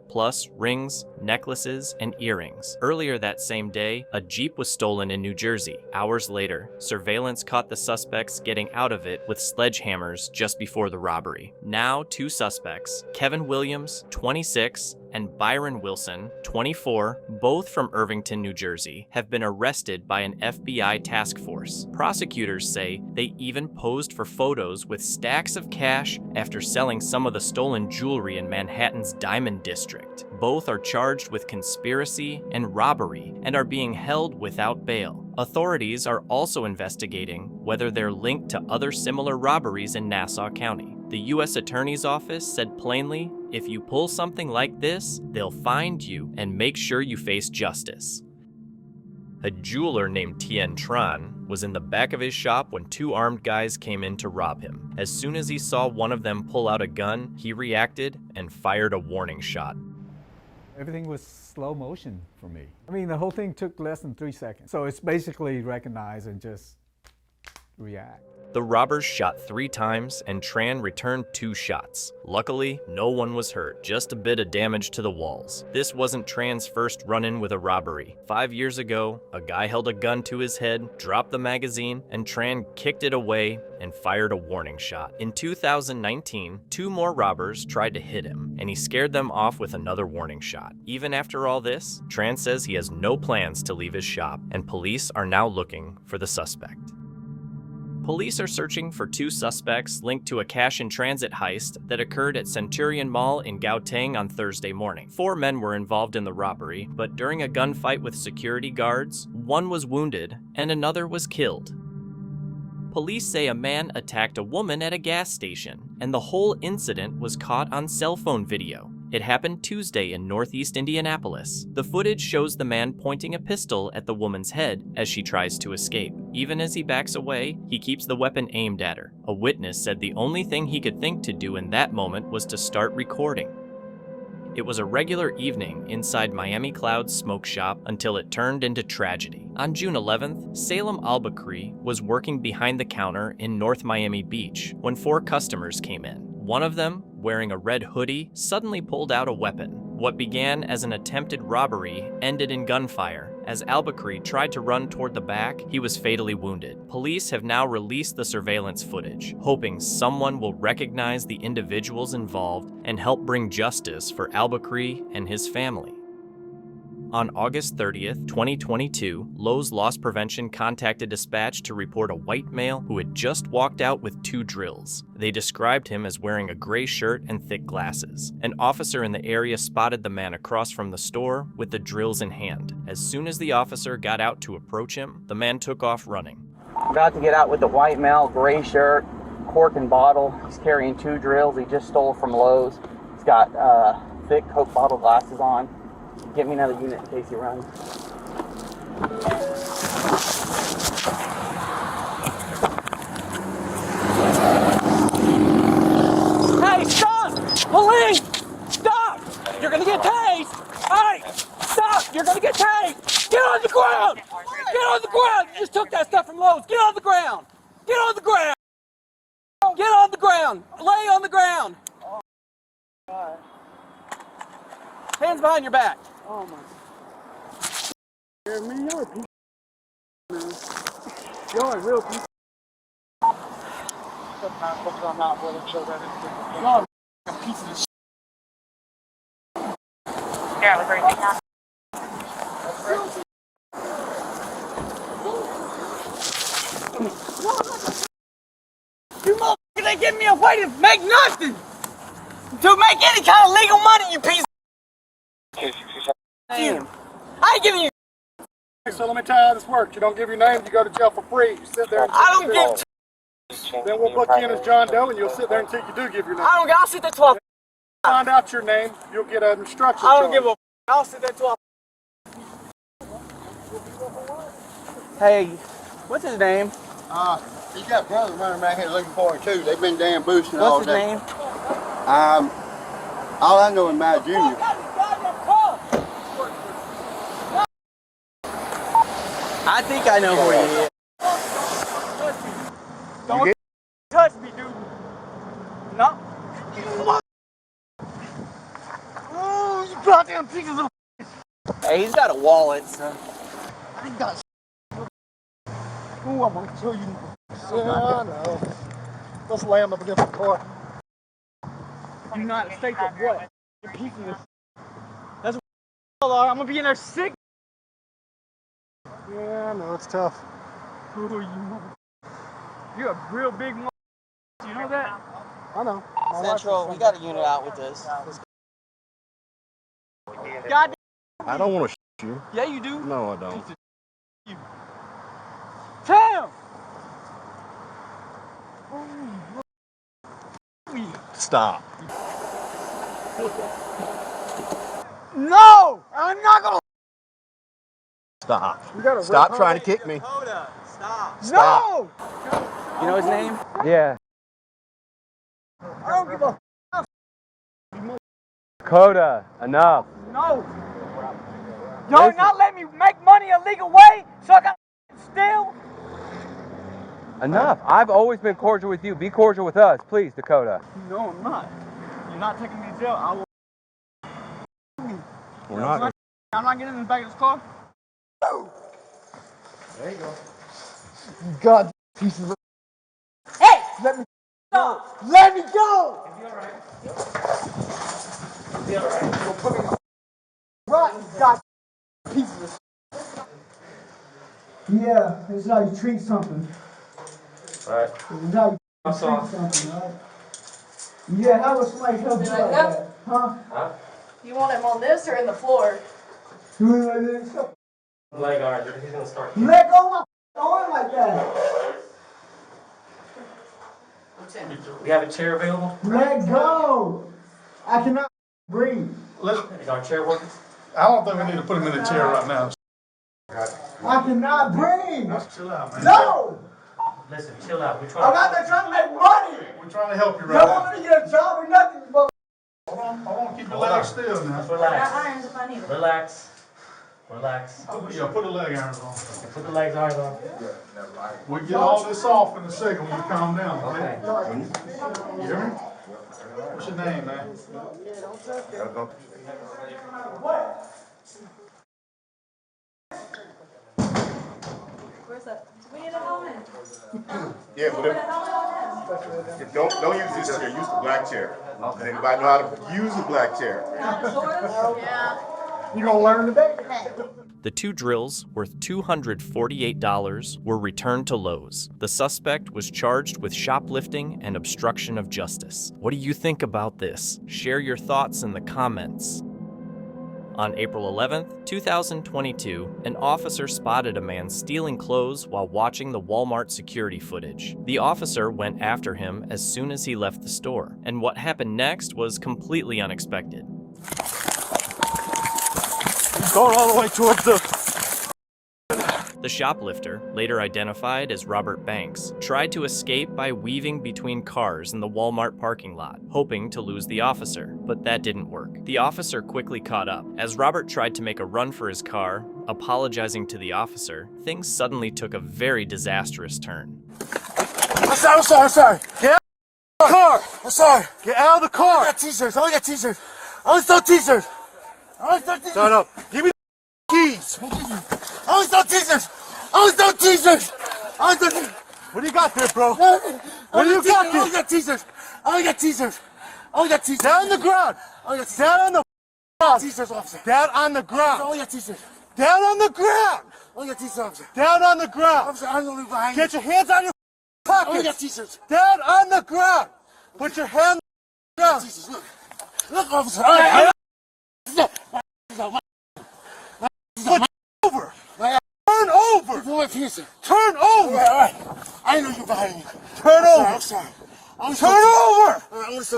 Plus rings, necklaces, and earrings. Earlier that same day, a Jeep was stolen in New Jersey. Hours later, surveillance caught the suspects getting out of it with sledgehammers just before the robbery. Now, 2 suspects, Kevin Williams, 26, and Byron Wilson, 24, both from Irvington, New Jersey, have been arrested by an FBI task force. Prosecutors say they even posed for photos with stacks of cash after selling some of the stolen jewelry in Manhattan's Diamond District. Both are charged with conspiracy and robbery and are being held without bail. Authorities are also investigating whether they're linked to other similar robberies in Nassau County. The U.S. Attorney's Office said plainly, if you pull something like this, they'll find you and make sure you face justice. A jeweler named Tien Tran was in the back of his shop when 2 armed guys came in to rob him. As soon as he saw one of them pull out a gun, he reacted and fired a warning shot. Everything was slow motion for me. I mean, the whole thing took less than 3 seconds. So it's basically recognize and just react. The robbers shot 3 times and Tran returned 2 shots. Luckily, no one was hurt, just a bit of damage to the walls. This wasn't Tran's first run-in with a robbery. 5 years ago, a guy held a gun to his head, dropped the magazine, and Tran kicked it away and fired a warning shot. In 2019, 2 more robbers tried to hit him, and he scared them off with another warning shot. Even after all this, Tran says he has no plans to leave his shop, and police are now looking for the suspect. Police are searching for 2 suspects linked to a cash-in-transit heist that occurred at Centurion Mall in Gauteng on Thursday morning. 4 men were involved in the robbery, but during a gunfight with security guards, 1 was wounded and another was killed. Police say a man attacked a woman at a gas station, and the whole incident was caught on cell phone video. It happened Tuesday in northeast Indianapolis. The footage shows the man pointing a pistol at the woman's head as she tries to escape. Even as he backs away, he keeps the weapon aimed at her. A witness said the only thing he could think to do in that moment was to start recording. It was a regular evening inside Miami Cloud's smoke shop until it turned into tragedy. On June 11th, Salem Albuquerque was working behind the counter in North Miami Beach when 4 customers came in. One of them, wearing a red hoodie, suddenly pulled out a weapon. What began as an attempted robbery ended in gunfire. As Albuquerque tried to run toward the back, he was fatally wounded. Police have now released the surveillance footage, hoping someone will recognize the individuals involved and help bring justice for Albuquerque and his family. On August 30th, 2022, Lowe's Loss Prevention contacted dispatch to report a white male who had just walked out with 2 drills. They described him as wearing a gray shirt and thick glasses. An officer in the area spotted the man across from the store with the drills in hand. As soon as the officer got out to approach him, the man took off running. About to get out with the white male, gray shirt, cork and bottle. He's carrying 2 drills he just stole from Lowe's. He's got thick Coke bottle glasses on. Get me another unit in case he runs. Hey, stop! Police! Stop! You're gonna get tased! Hey! Stop! You're gonna get tased! Get on the ground! Get on the ground! You just took that stuff from Lowe's. Get on the ground! Get on the ground! Get on the ground! Lay on the ground! Oh, God. Hands behind your back. Oh my. Yeah, man, you're a piece of man. You're a real piece of You're a piece of shit. Yeah, we're very big now. You motherfuckers ain't giving me a way to make nothing! To make any kind of legal money, you piece of Damn. I ain't giving you. So let me tell you how this works. You don't give your name, you go to jail for free. You sit there and I don't give Then we'll book you in as John Doe, and you'll sit there until you do give your name. I don't. I'll sit there till I Find out your name, you'll get an instruction. I don't give a. I'll sit there till I. Hey, what's his name? He's got brothers running around here looking for him too. They've been damn boosting all What's his day. name? All I know is Matt Jr. I think I know who he is. Don't touch me, dude. No. Oh, you goddamn pieces of. Hey, he's got a wallet, so. I got. Ooh, I'm gonna show you. Yeah, I know. Let's land up against the car. United States of what? You piece of this. That's what I'm gonna be in there sick. Yeah, I know, it's tough. Who are you? You're a real big one. You know that? I know. Central, we got a unit out with this. God. I don't want to shoot you. Yeah, you do. No, I don't. Tim! Stop. No! I'm not gonna. Stop. Stop trying to kick me. No! You know his name? Yeah. I don't give a. Coda, enough. No! Y'all not let me make money a legal way, so I got steal? Enough. I've always been cordial with you. Be cordial with us, please, Dakota. No, I'm not. You're not taking me to jail. I will. We're not. I'm not getting in the back of this car. There you go. God, pieces of. Hey! Let me go! Let me go! Is he alright? Is he alright? You'll put me rotten, God, pieces of. Yeah, it's how you treat something. Alright. It's how you treat something, alright? Yeah, how would somebody help you like that? Huh? You want him on this or in the floor? Doing like this? Leg guard, he's gonna start. Let go of my arm like that. We have a chair available? Let go. I cannot breathe. Is our chair working? I don't think we need to put him in the chair right now. I cannot breathe. Chill out, man. No! Listen, chill out. We're I'm out there trying to make money. We're trying to help you You right don't now. want me to get a job or nothing, but Hold on, keep your legs still now. Got irons if I need them. Relax. Yeah, put the leg irons on. Put the leg irons on. We'll get all this off in a second when you calm down, okay? You hear me? What's your name, man? Where's that? We need a helmet. Yeah, but don't use this chair. Use the black chair. Does anybody know how to use the black chair? Yeah. you gonna learn today. The two drills, worth $248, were returned to Lowe's. The suspect was charged with shoplifting and obstruction of justice. What do you think about this? Share your thoughts in the comments. On April 11th, 2022, an officer spotted a man stealing clothes while watching the Walmart security footage. The officer went after him as soon as he left the store, and what happened next was completely unexpected. He's going all the way towards the... The shoplifter, later identified as Robert Banks, tried to escape by weaving between cars in the Walmart parking lot, hoping to lose the officer, but that didn't work. The officer quickly caught up. As Robert tried to make a run for his car, apologizing to the officer, things suddenly took a very disastrous turn. I'm sorry. Get out of the car. I'm sorry. Get out of the car. I got t-shirts. I only got t-shirts. I only sell t-shirts. Shut up. Give me the keys. I only sell t-shirts. What do you got there, bro? What do you got there? I only got t-shirts. Down on the ground. Down on the ground. T-shirts, officer. Down on the ground. I only got t-shirts. Down on the ground. I only got t-shirts, officer. Down on the ground. Officer, I'm gonna leave behind you. Get your hands on your pockets. I only got t-shirts. Down on the ground. Put your hand on the ground. Look, officer. Over. Turn over. Turn over. All right. I know you're behind me. Turn over. I'm sorry. Turn over.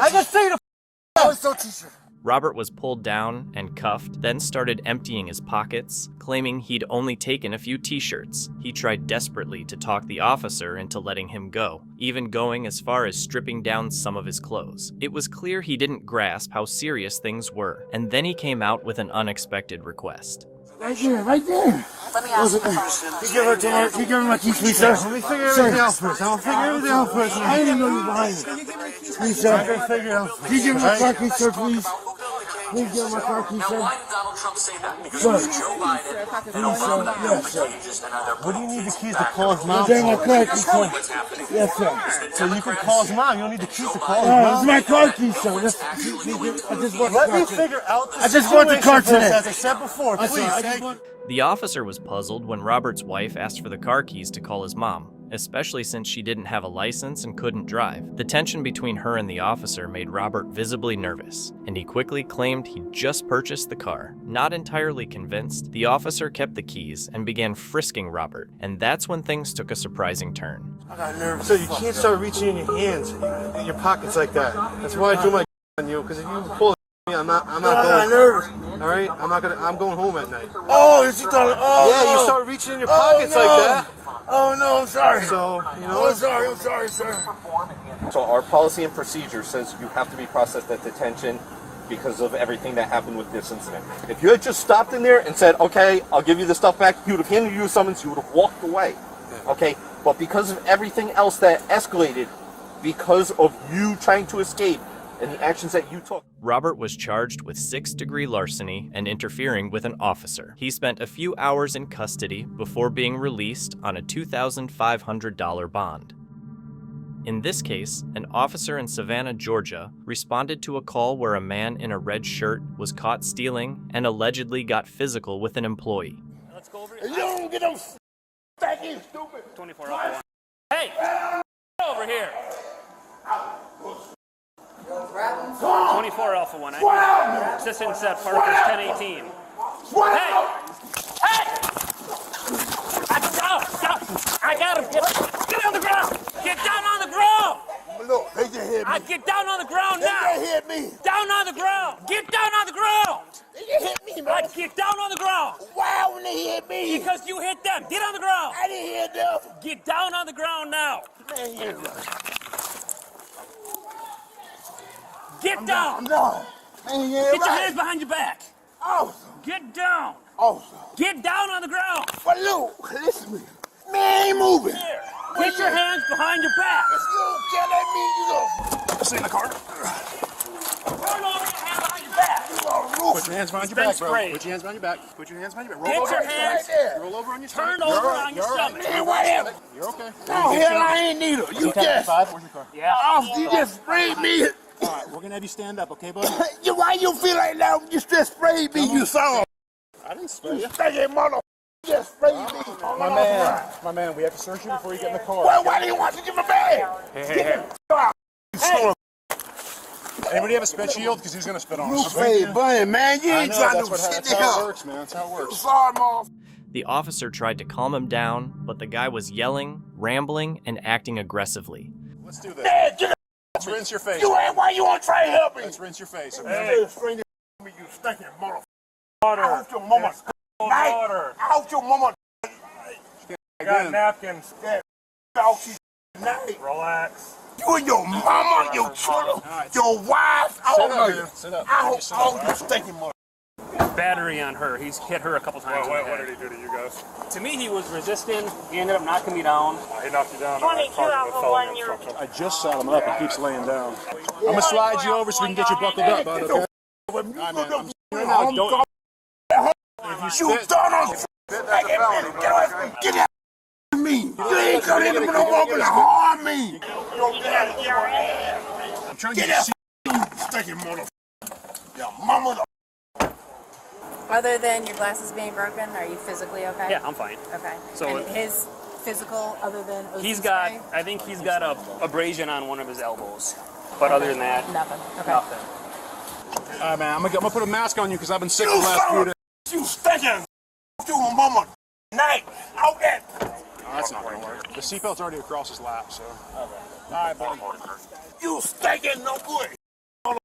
I can see the t-shirt. Robert was pulled down and cuffed, then started emptying his pockets, claiming he'd only taken a few t-shirts. He tried desperately to talk the officer into letting him go, even going as far as stripping down some of his clothes. It was clear he didn't grasp how serious things were, and then he came out with an unexpected request. Right there, right there. Let me ask you a question. You give her my keys, please, sir. Let me figure everything out first. I'll figure everything out first. I didn't know you were behind me. Please, sir. I'm gonna figure it out. Can you give me my car keys, sir, please? Please give me my car keys, sir. Why did Donald Trump say that? Because Sir. it was Joe Biden and Obama that Yes, was sir. just another What do you need the keys to call his mom? These are my car keys, sir. what's happening. Yes, sir. So you can call his mom. You don't need the keys to call his This mom. is my car keys, sir. I just want the car figure out the I just want the car situation today. first, as I said before. Please. The officer was puzzled when Robert's wife asked for the car keys to call his mom, especially since she didn't have a license and couldn't drive. The tension between her and the officer made Robert visibly nervous, and he quickly claimed he'd just purchased the car. Not entirely convinced, the officer kept the keys and began frisking Robert, and that's when things took a surprising turn. I got nervous. So you can't start reaching in your hands, in your pockets like that. That's why I drew my on you, because if you pull me, I'm not I got nervous. All right, I'm going home at night. Oh, you thought? Oh, Yeah, no. you start reaching in your pockets like that. Oh no, I'm sorry. So I'm sorry, sir. So our policy and procedure says you have to be processed at detention because of everything that happened with this incident. If you had just stopped in there and said, okay, I'll give you the stuff back, he would have handed you a summons, you would have walked away. Okay, but because of everything else that escalated, because of you trying to escape and the actions that you took. Robert was charged with 6th-degree larceny and interfering with an officer. He spent a few hours in custody before being released on a $2,500 bond. In this case, an officer in Savannah, Georgia, responded to a call where a man in a red shirt was caught stealing and allegedly got physical with an employee. Let's go over here. You don't get them stacking, stupid. 24 Alpha 1. Hey, over here. 24 Alpha 1. Assistant set Parker's 1018. Hey! I got him. Get on the ground. Get down on the ground. Look, they just hit me. Get down on the ground now. They just hit me. Down on the ground. Get down on the ground. They just hit me, man. Get down on the ground. Why when they hit me? Because you hit them. Get on the ground. I didn't hit them. Get down on the ground now. Man, Get down. I'm down. Man, Get your hands behind your back. Awesome. Get down. Awesome. Get down on the ground. But look, listen to me. Man, I ain't moving. Get your hands behind your back. If you don't care, that means you go. Stay in the car. Turn over your hands behind your back. Put your hands behind your back, bro. Put your hands behind your back. Put your hands behind your back. Roll Get over. your hands. Roll over on your stomach. Turn over on your stomach. Man, whatever. You're okay. No, hell, I ain't neither. You just. Where's your car? Yeah. You just sprayed me. All right, we're gonna have you stand up, okay, buddy? Why you feel like that when you just sprayed me? You saw. I didn't spray you. Stinking mother. You just sprayed me. My man, we have to search you before you get in the car. Well, why do you want to give me bag? Hey. Anybody have a spit shield? Because he's gonna spit on us. Hey, buddy, man, you ain't trying to That's how it works, man. That's how it works. Sorry, mom. The officer tried to calm him down, but the guy was yelling, rambling, and acting aggressively. Let's do this. Let's rinse your face. Why you want to try to help me? Let's rinse your face. Hey, spray this me, you stinking mother. Water. I hope your mama. Water. I hope your mama. I got napkins. Night. Relax. You and your mama, your children, your wife, all of you. Sit up. I hope all you stinking mother. Battery on her. He's hit her a couple times. What did he do to you guys? To me, he was resisting. He ended up knocking me down. He knocked you down. 22 Alpha 1, you're... I just sat him up. He keeps laying down. I'm gonna slide you over so we can get you buckled up, bud. Okay? All right, man. I'm right now. Don't. If you spit, Get out of me. You ain't coming in no more to harm me. I'm trying to Get get out, stinking mother. Your mama. Other than your glasses being broken, are you physically okay? Yeah, I'm fine. Okay. So and his physical, other than OC he's got. spray? I think he's got a abrasion on one of his elbows. But other than that, Nothing. Okay. nothing. All right, man. I'm gonna put a mask on you because I've been sick the last few days. You stinking. You mama. Night. Out there. Oh, that's not gonna work. The seatbelt's already across his lap, so. Okay. All right, buddy. You stinking no good. No,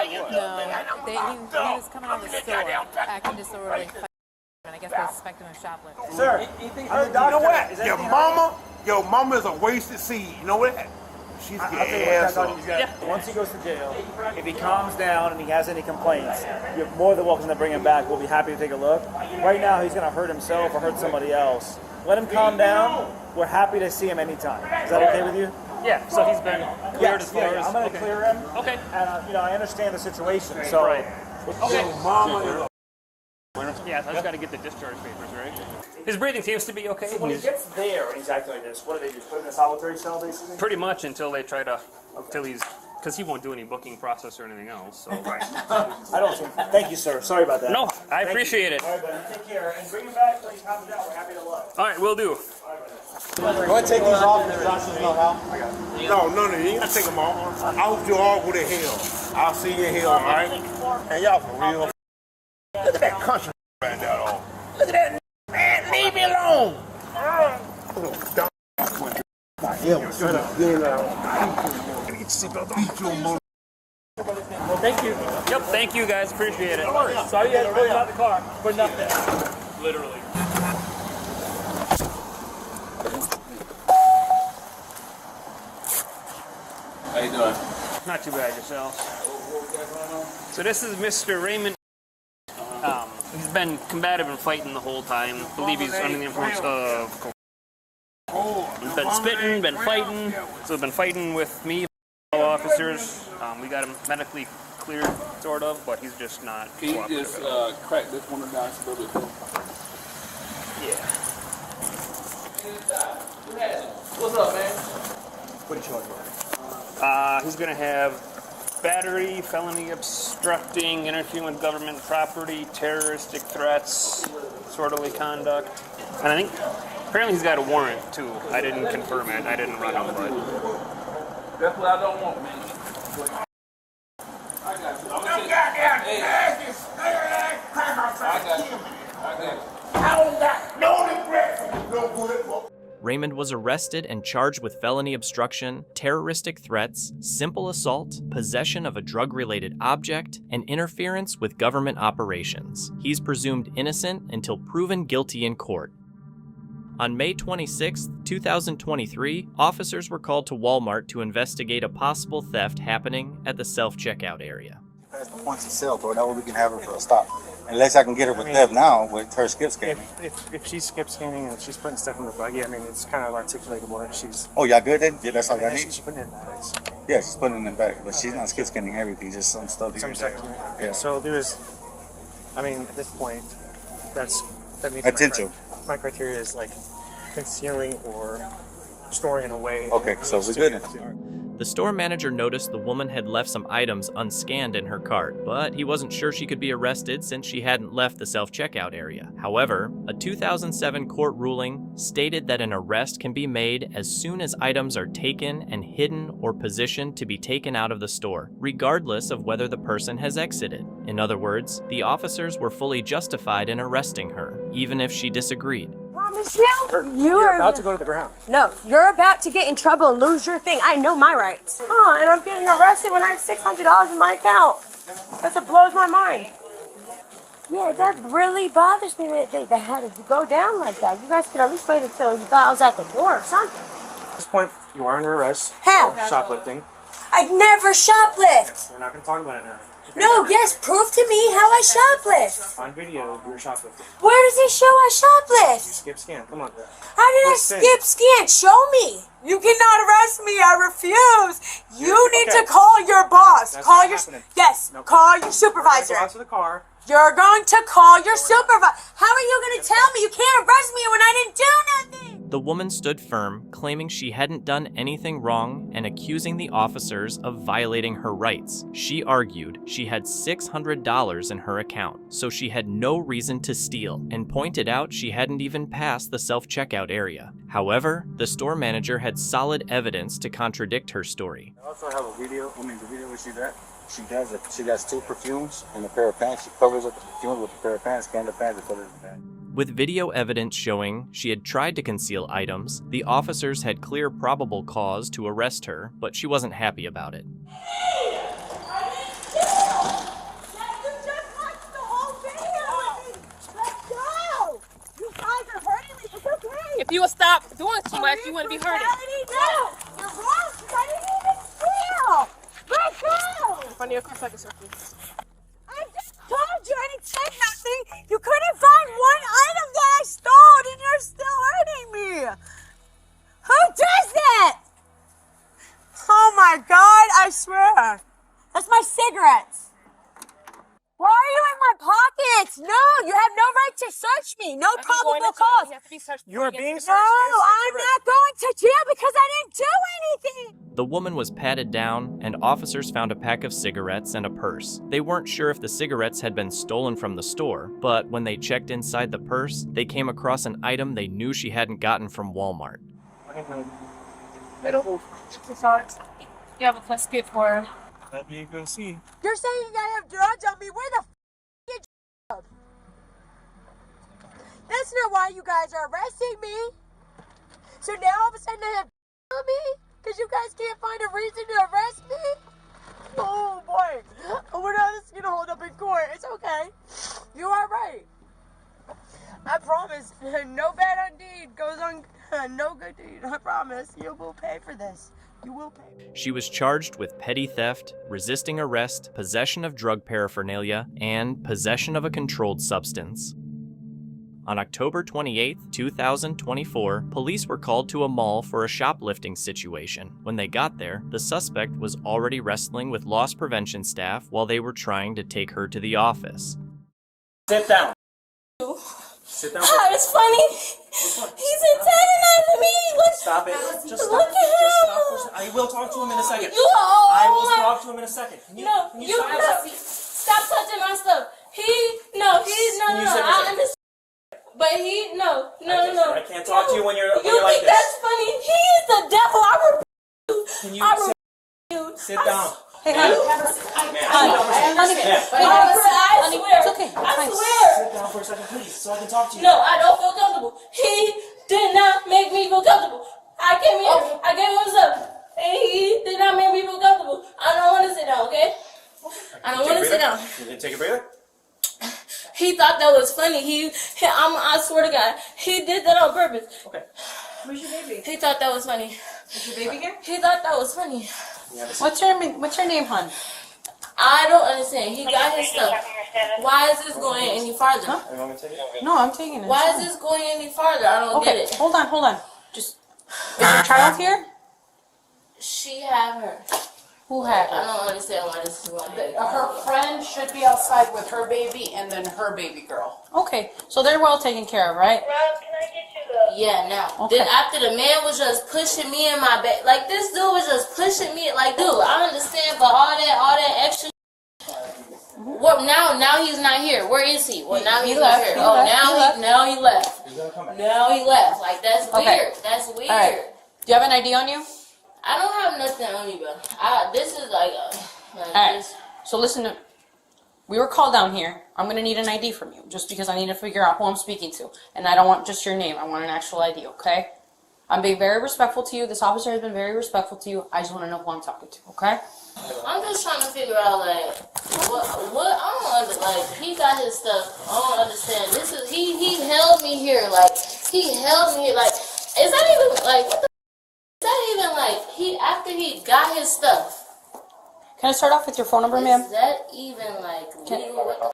he was coming out of the store, acting disorderly, and I guess they suspect him of shoplifting. Sir, you know what? Your mama is a wasted seed. You know that? She's Once he goes to jail, if he calms down and he has any complaints, you're more than welcome to bring him back. We'll be happy to take a look. Right now, he's going to hurt himself or hurt somebody else. Let him calm down. We're happy to see him anytime. Is that okay with you? Yeah, so he's been cleared as far as... I'm going to clear him. Okay. And, I understand the situation, so... Right. Okay. Yeah, I just got to get the discharge papers, right? His breathing seems to be okay. So when he gets there and he's acting like this, what do they do? Put him in a solitary cell, basically? Pretty much until they try to... Until he's... Because he won't do any booking process or anything else, so... Right. I don't think... Thank you, sir. Sorry about that. No, I appreciate it. All right, buddy. Take care. And bring him back till he calms down. We're happy to look. All right, will do. You want to take these off and Johnson's no help? No, no, you ain't got to take them off. I hope you all go to hell. I'll see you in hell, all right? And y'all for real. Look at that country right there, though. Look at that, man. Leave me alone. Well, thank you. Yep, thank you guys. Appreciate it. Sorry you had to pull him out the car. Put enough there. Literally. How you doing? Not too bad, yourself. So this is Mr. Raymond. He's been combative and fighting the whole time. I believe he's under the influence of cocaine. He's been spitting, been fighting. So he's been fighting with me, officers. We got him medically cleared, sort of, but he's just not. Can you just crack this one down a little bit? Yeah. What's up, man? What are you charged? He's gonna have battery, felony obstructing, interfering with government property, terroristic threats, disorderly conduct, and I think apparently he's got a warrant too. I didn't confirm it. I didn't run him, but that's what I don't want, man. I got you. I don't got no regret. No good. Raymond was arrested and charged with felony obstruction, terroristic threats, simple assault, possession of a drug-related object, and interference with government operations. He's presumed innocent until proven guilty in court. On May 26, 2023, officers were called to Walmart to investigate a possible theft happening at the self-checkout area. That's the points of sale, bro. That way we can have her for a stop. Unless I can get her with theft now with her skip scanning. If she's skip scanning and she's putting stuff in the buggy, I mean, it's kind of articulatable that she's... Oh, y'all good then? Yeah, that's all y'all need? She's putting it in bags. Yeah, she's putting it in the bag, but she's not skip scanning everything, just some stuff here and there. Yeah. So there's, I mean, at this point, that means potential. My criteria is like concealing or storing in a way. Okay, so we're good then. The store manager noticed the woman had left some items unscanned in her cart, but he wasn't sure she could be arrested since she hadn't left the self-checkout area. However, a 2007 court ruling stated that an arrest can be made as soon as items are taken and hidden or positioned to be taken out of the store, regardless of whether the person has exited. In other words, the officers were fully justified in arresting her, even if she disagreed. You're about to go to the ground. No, you're about to get in trouble and lose your thing. I know my rights. Oh, and I'm getting arrested when I have $600 in my account. That's what blows my mind. Yeah, that really bothers me that they had to go down like that. You guys could at least wait until you thought I was at the door or something. At this point, you are under arrest. How? Shoplifting. I'd never shoplift. We're not going to talk about it now. No, yes, prove to me how I shoplift. On video, you're shoplifting. Where does it show I shoplift? You skip scan. Come on. How did I skip scan? Show me. You cannot arrest me. I refuse. You need to call your boss. Call your call your supervisor. Go out to the car. You're going to call your supervisor. How are you going to tell me you can't arrest me when I didn't do nothing? The woman stood firm, claiming she hadn't done anything wrong and accusing the officers of violating her rights. She argued she had $600 in her account, so she had no reason to steal, and pointed out she hadn't even passed the self-checkout area. However, the store manager had solid evidence to contradict her story. I also have a video. The video where she's at. She has two perfumes and a pair of pants. She covers up the perfumes with a pair of pants, scans the pants, and covers the pants. With video evidence showing she had tried to conceal items, the officers had clear probable cause to arrest her, but she wasn't happy about it. If you would stop doing too much, you wouldn't be hurting. You're wrong. I didn't even steal. Let go. Funny, of course I can circle. I just told you I didn't say nothing. You couldn't find one item that I stole, and you're still hurting me. Who does that? Oh my God! I swear, that's my cigarettes. Why are you in my pockets? No, you have no right to search me. No probable cause. You have to be searched. You're being searched. No, I'm not going to jail because I didn't do anything. The woman was patted down, and officers found a pack of cigarettes and a purse. They weren't sure if the cigarettes had been stolen from the store, but when they checked inside the purse, they came across an item they knew she hadn't gotten from Walmart. You have a plus gift for her. Let me go see. You're saying I have drugs on me? Where the f is your drug? That's not why you guys are arresting me. So now all of a sudden I have on me? Because you guys can't find a reason to arrest me? Oh boy. We're not just going to hold up in court. It's okay. You are right. I promise. No bad deed goes on. No good deed. I promise. You will pay for this. You will pay. She was charged with petty theft, resisting arrest, possession of drug paraphernalia, and possession of a controlled substance. On October 28, 2024, police were called to a mall for a shoplifting situation. When they got there, the suspect was already wrestling with loss prevention staff while they were trying to take her to the office. Sit down. Sit down. Oh, it's funny. He's antagonizing me. Look, Stop it. Just look stop. at him. Just stop for a second. I will talk to him in a second. I will talk to him in a second. Can you stop touching my stuff. No. I understand. But no. I can't talk to you when you're like this. You think that's funny? He is the devil. I rebuke you. Can you sit down? Hey, honey. It's okay. I swear. Sit down for a second, please, so I can talk to you. No, I don't feel comfortable. He did not make me feel comfortable. I came here. I gave him stuff. And he did not make me feel comfortable. I don't want to sit down, okay? I don't want to sit down. You didn't take a breather? He thought that was funny. I swear to God, he did that on purpose. Okay. Where's your baby? He thought that was funny. Is your baby here? He thought that was funny. What's your name, hon? I don't understand. He got his stuff. Why is this going any farther? Huh? You want me to take it? No, I'm taking it. Why is this going any farther? I don't get it. Hold on. Just, is your child here? She had her. Who had I don't understand why this is going on. Her friend should be outside with her baby and then her baby girl. Okay, so they're well taken care of, right? Yeah, now. Okay. Then after the man was just pushing me in my bed, like this dude was just pushing me, like dude, I understand, but all that extra. Well, now he's not here. Where is he? Well, now he's not here. Now he left. He's gonna come back. Now he left. Like that's weird. That's weird. All right. Do you have an ID on you? I don't have nothing on me, bro. This is like all right. So listen, we were called down here. I'm gonna need an ID from you, just because I need to figure out who I'm speaking to, and I don't want just your name. I want an actual ID, okay? I'm being very respectful to you. This officer has been very respectful to you. I just want to know who I'm talking to, okay? I'm just trying to figure out like what I don't understand. Like he got his stuff. I don't understand. This is he held me here. Like he held me here. Like is that even like what the? Is that even like he after he got his stuff? Can I start off with your phone number, ma'am? Is that even like legal?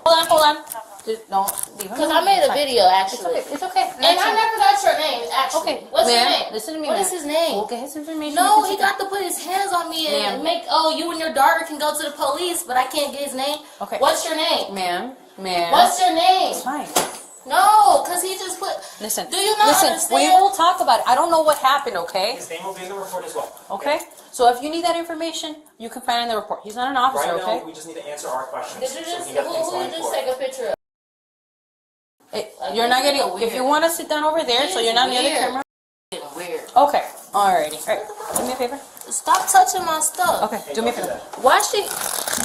Hold on. Just don't leave. Because I made a video actually. It's okay. And I never got your name actually. Okay. What's your name? Listen to me. What is his name? We'll get his information. No, he got to put his hands on me and make. Oh, you and your daughter can go to the police, but I can't get his name. Okay. What's your name, ma'am? What's your name? It's fine. No, because he just put. Listen. Do you not understand? We will talk about it. I don't know what happened. Okay. His name will be in the report as well. Okay. So if you need that information, you can find it in the report. He's not an officer. Right now, okay. we just need to answer our questions. Did you just who did just take a picture of? You're not getting. If you want to sit down over there, so you're not near the camera. Weird. Okay. Alrighty. All right. Do me a favor. Stop touching my stuff. Okay. Do me a favor. Why she?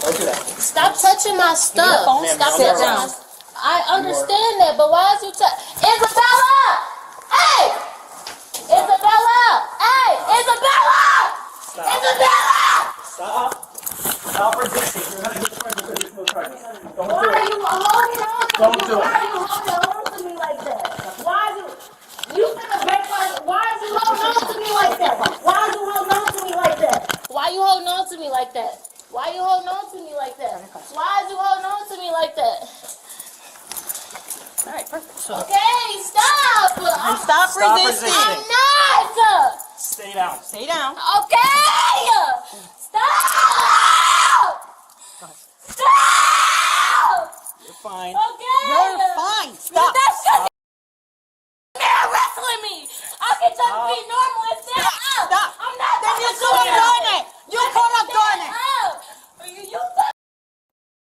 Don't do that. Stop touching my stuff. Phone. Stop Sit touching down. my. I understand that, but why is you Isabella! Hey! Isabella! Hey! Isabella! Stop. Isabella! Stop. Stop resisting. You're not just trying to do no charges. Don't Why do are it. you holding on to Don't me? do it. Why are you holding on to me like that? Why is you finna break my... Why is you holding on to me like that? Why are you holding on to me like that? Why you holding on to me like that? Why you holding on to me like that? Why is you holding on to me like that? All right, perfect. So, Okay, stop! Stop resisting. I'm not! Stay down. Stay down. Okay! Stop! Stop! You're fine. Okay! You're fine. Stop. That's just man wrestling me! I can just be normal and stand up! Stop. I'm not Then you could have done it. You could have done it. You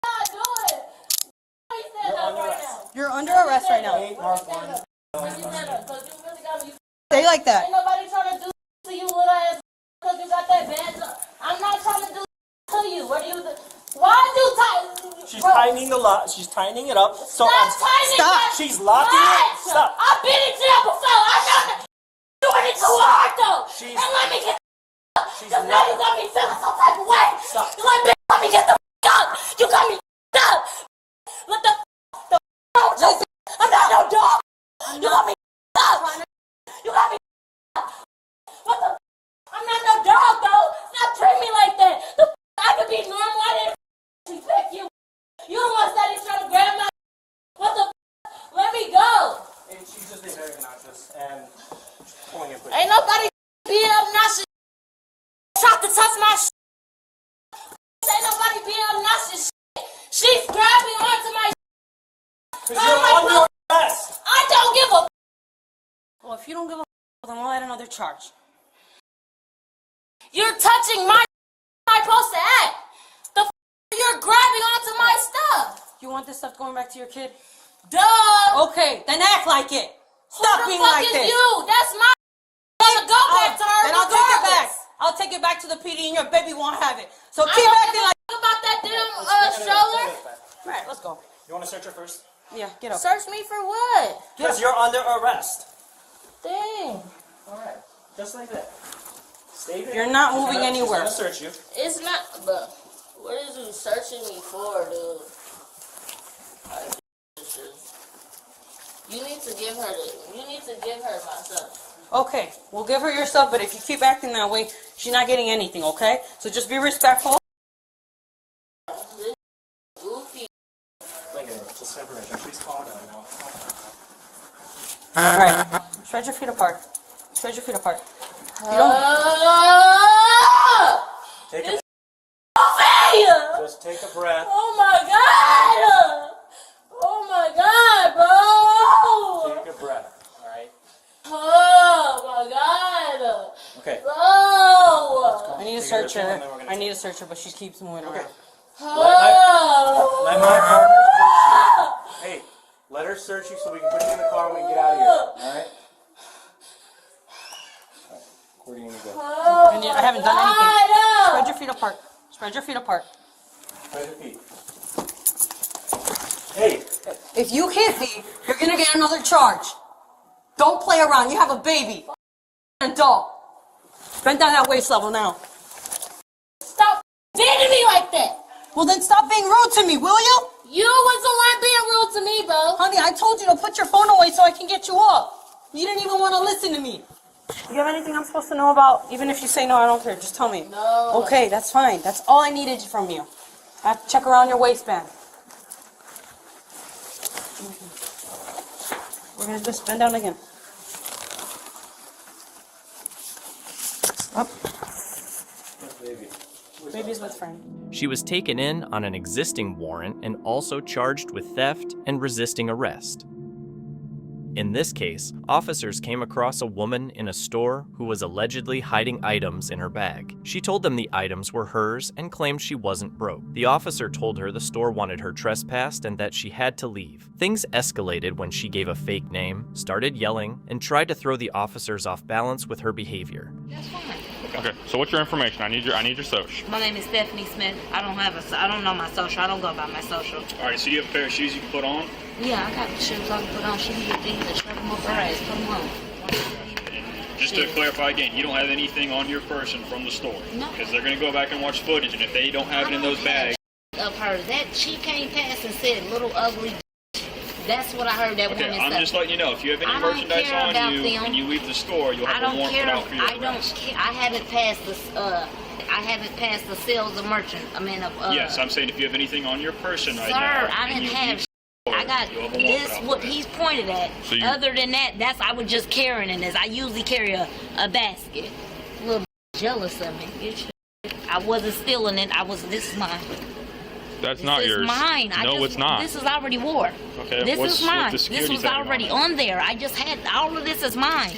not do it! Stand up right now. You're under arrest right now. Stay like that. Ain't nobody trying to do to you, little ass, because you got that badge up. I'm not trying to do to you. What do you do? Why do you tighten? She's tightening the lock. She's tightening it up. So Stop tightening that. She's locking it. Stop. I've been in jail before. I know that doing it too hard though. And let me get She's the not. lady got me feeling some type of way. Stop. You like, bitch, let me get the up. You got me up. Let the I'm not no dog. You got me up. You got me up. What the I'm not no dog though. Stop treating me like that. I could be normal. I didn't pick you. You the one that is trying to grab my what the let me go. And she's just being very obnoxious and pulling it. Ain't nobody being obnoxious. Trying to touch my shit. Ain't nobody being obnoxious. She's grabbing onto my Because you're under arrest. I don't give a well, if you don't give a then we'll add another charge. You're touching my I'm supposed to act. You're grabbing onto my stuff. You want this stuff going back to your kid? Duh. Okay, then act like it. Stop being Who the fuck like is this. you? That's my gonna go back to her. Then I'll take it back. regardless. I'll take it back to the PD and your baby won't have it. So I keep don't acting like about that damn stroller. All right, let's go. You want to search her first? Yeah, get up. Search me for what? Because you're under arrest. Dang. All right. Just like that. Stay there. You're not She's moving gonna- anywhere. She's gonna search you. It's not, but what is you searching me for, dude? You need to give her my stuff. Okay, we'll give her your stuff, but if you keep acting that way, she's not getting anything, okay? So just be respectful. Goofy. Just separation. She's calm down now. All right, spread your feet apart. Spread your feet apart. You don't. Take a, Goofy! just take a breath. Oh my god! Oh my god, bro! Take a breath. All right. Oh my god! Okay. Bro! I need to search her. I need to search her, but she keeps moving around. Let my partner search you. Hey, let her search you so we can put you in the car and we can get out of here. All right? Where do you need to go? I haven't done anything. Spread your feet apart. Spread your feet apart. Spread your feet. Hey. If you hit me, you're gonna get another charge. Don't play around. You have a baby. An adult. Bend down that waist level now. Stop dating me like that! Well, then stop being rude to me, will you? You was the one being rude to me, bro. Honey, I told you to put your phone away so I can get you up. You didn't even want to listen to me. You have anything I'm supposed to know about? Even if you say no, I don't care. Just tell me. No. Okay, that's fine. That's all I needed from you. I have to check around your waistband. We're going to just bend down again. Up. Baby's with friend. She was taken in on an existing warrant and also charged with theft and resisting arrest. In this case, officers came across a woman in a store who was allegedly hiding items in her bag. She told them the items were hers and claimed she wasn't broke. The officer told her the store wanted her trespassed and that she had to leave. Things escalated when she gave a fake name, started yelling, and tried to throw the officers off balance with her behavior. That's fine. Okay. So what's your information? I need your social. My name is Stephanie Smith. I don't know my social. I don't go by my social. All right. So you have a pair of shoes you can put on? Yeah, I got the shoes I can put on. She can get these and shove them up her ass. Put them on. Just to clarify again, you don't have anything on your person from the store? No. Because they're going to go back and watch footage, and if they don't have it in those bags... Of her. That she came past and said, little ugly. That's what I heard that woman say. I'm just letting you know, if you have any merchandise on you and you leave the store, you'll have a warrant put out for your arrest. I don't care. I haven't passed the sales of merchant. Yes, I'm saying if you have anything on your person right now. Sir, I didn't have. I got this. What he's pointed at. So Other than that, I was just carrying in this. I usually carry a basket. A little jealous of me. I wasn't stealing it. This is mine. That's not yours. This is mine. No, it's not. This is already war. Okay. This is mine. This was already on there. I just had all of this is mine.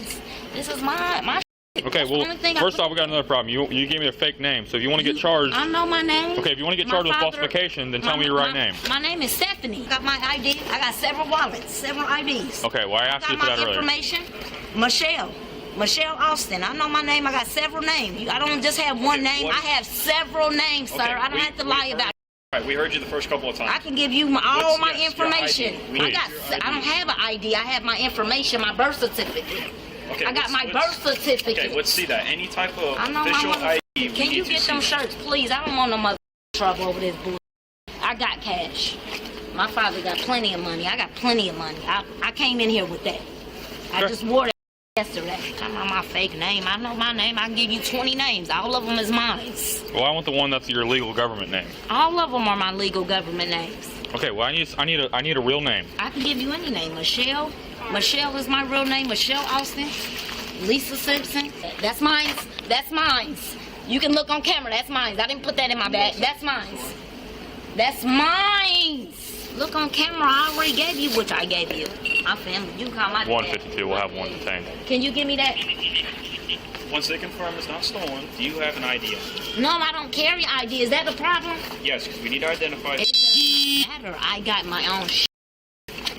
This is my. Okay, well, first off, we got another problem. You gave me a fake name, so if you want to get charged... I know my name. Okay, if you want to get charged with falsification, then tell me your right name. My name is Stephanie. I got my ID. I got several wallets, several IDs. Okay, well, I asked you for that earlier. Information. Michelle Austin. I know my name. I got several names. I don't just have one name. I have several names, sir. I don't have to lie about it. All right, we heard you the first couple of times. I can give you all my information. I don't have an ID. I have my information, my birth certificate. Okay, I got my birth certificate. Okay, let's see that. Any type of official ID. Can you get them shirts, please? I don't want no mother trouble over this bullshit. I got cash. My father got plenty of money. I got plenty of money. I came in here with that. I just wore that yesterday. I know my fake name. I know my name. I can give you 20 names. All of them is mine. Well, I want the one that's your legal government name. All of them are my legal government names. Okay, well, I need a real name. I can give you any name. Michelle is my real name. Michelle Austin. Lisa Simpson. That's mine. That's mine. You can look on camera. That's mine. I didn't put that in my bag. That's mine. That's mine. Look on camera. I already gave you, which I gave you. My family. You can call my 152. We'll have one detained. Can you give me that? Once they confirm it's not stolen, do you have an ID? No, I don't carry ID. Is that the problem? Yes, because we need to identify. It doesn't matter. I got my own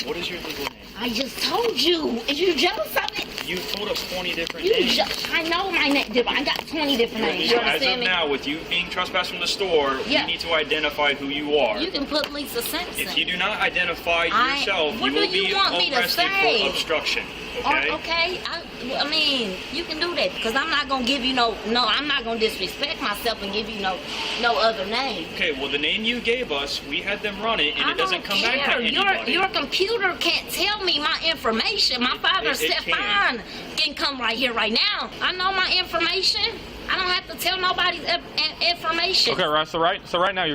What is your legal name? I just told you. Is you jealous of it? You told us 20 different names. I know my name. I got 20 different names. You as of now, with you being trespassed from the store, you need to identify who you are. You can put Lisa Simpson. If you do not identify yourself, you will be arrested for obstruction. Okay? Okay. I mean, you can do that because I'm not gonna give you I'm not gonna disrespect myself and give you no other name. Okay. Well, the name you gave us, we had them run it, and it doesn't come back to anybody. Your computer can't tell me my information. My father said, "Fine, can come right here, right now." I know my information. I don't have to tell nobody's information. Okay, right. So right now you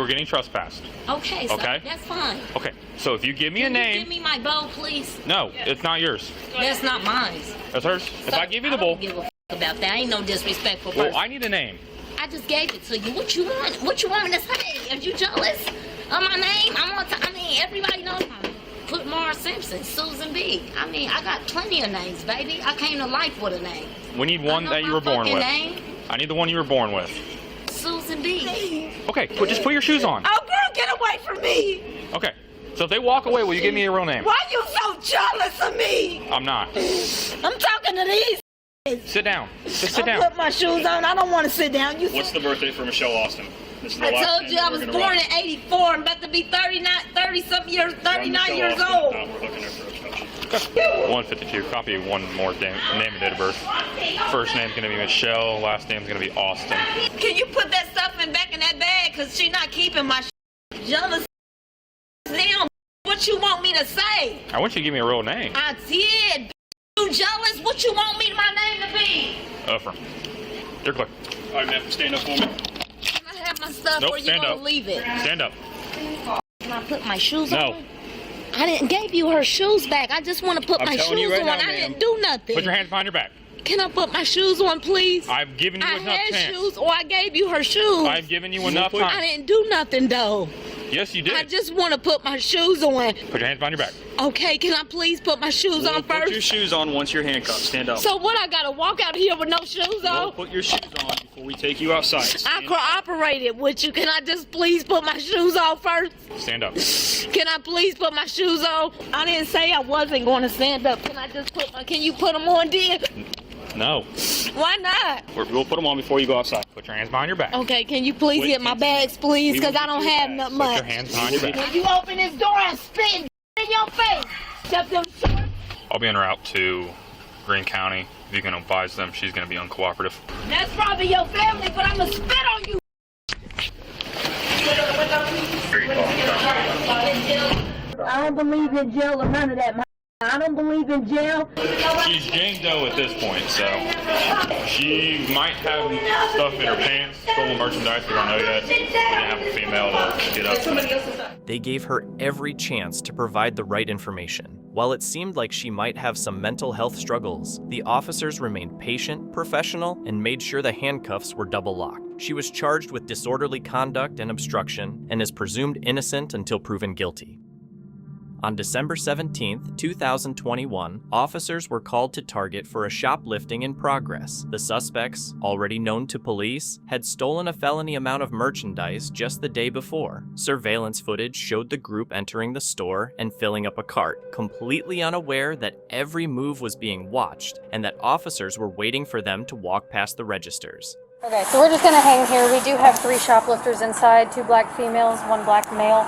are getting trespassed. Okay. So that's fine. Okay. So if you give me a name. Give me my bowl, please. No, it's not yours. That's not mine. That's hers. If I give you the bowl. I don't give a f about that. I ain't no disrespectful person. Well, I need a name. I just gave it to you. What you want? What you want me to say? Are you jealous of my name? Everybody knows my name. Put Mara Simpson, Susan B. I got plenty of names, baby. I came to life with a name. We need one that you were born with. Name. I need the one you were born with. Susan B. Okay, just put your shoes on. Oh, girl, get away from me. Okay, so if they walk away, will you give me a real name? Why are you so jealous of me? I'm not. I'm talking to these. Sit down. Just sit down. Put my shoes on. I don't want to sit down. What's the birthday for Michelle Austin? I told you I was born in '84. I'm about to be 39 years old. 152. Copy one more name and date of birth. First name's gonna be Michelle. Last name's gonna be Austin. Can you put that stuff back in that bag? Cause she's not keeping my jealous. Now, what you want me to say? I want you to give me a real name. I did. You jealous? What you want my name to be? Ephraim. You're clear. All right, man. Stand up for me. Can I have my stuff nope, or you gonna leave it? Stand up. Can I put my shoes on? No. I didn't give you her shoes back. I just want to put my shoes on. I didn't do nothing. Put your hands behind your back. Can I put my shoes on, please? I've given you enough chance. I had shoes, or I gave you her shoes. I've given you enough time. I didn't do nothing, though. Yes, you did. I just want to put my shoes on. Put your hands behind your back. Okay, can I please put my shoes on first? Put your shoes on once you're handcuffed. Stand up. So what, I got to walk out here with no shoes on? No, put your shoes on before we take you outside. I cooperated with you. Can I just please put my shoes on first? Stand up. Can I please put my shoes on? I didn't say I wasn't going to stand up. Can I just can you put them on then? No. Why not? We'll put them on before you go outside. Put your hands behind your back. Okay, can you please get my bags, please? Because I don't have nothing much. Put your hands behind your back. When you open this door, I'm spitting in your face. Except them shorts. I'll be en route to Greene County. If you can advise them, she's going to be uncooperative. That's probably your family, but I'm going to spit on you. I don't believe in jail or none of that. I don't believe in jail. She's Jane Doe at this point, so she might have stuff in her pants, stolen merchandise, we don't know yet. We didn't have a female to get up. They gave her every chance to provide the right information. While it seemed like she might have some mental health struggles, the officers remained patient, professional, and made sure the handcuffs were double locked. She was charged with disorderly conduct and obstruction and is presumed innocent until proven guilty. On December 17, 2021, officers were called to Target for a shoplifting in progress. The suspects, already known to police, had stolen a felony amount of merchandise just the day before. Surveillance footage showed the group entering the store and filling up a cart, completely unaware that every move was being watched and that officers were waiting for them to walk past the registers. Okay, so we're just gonna hang here. We do have 3 shoplifters inside, 2 black females, 1 black male.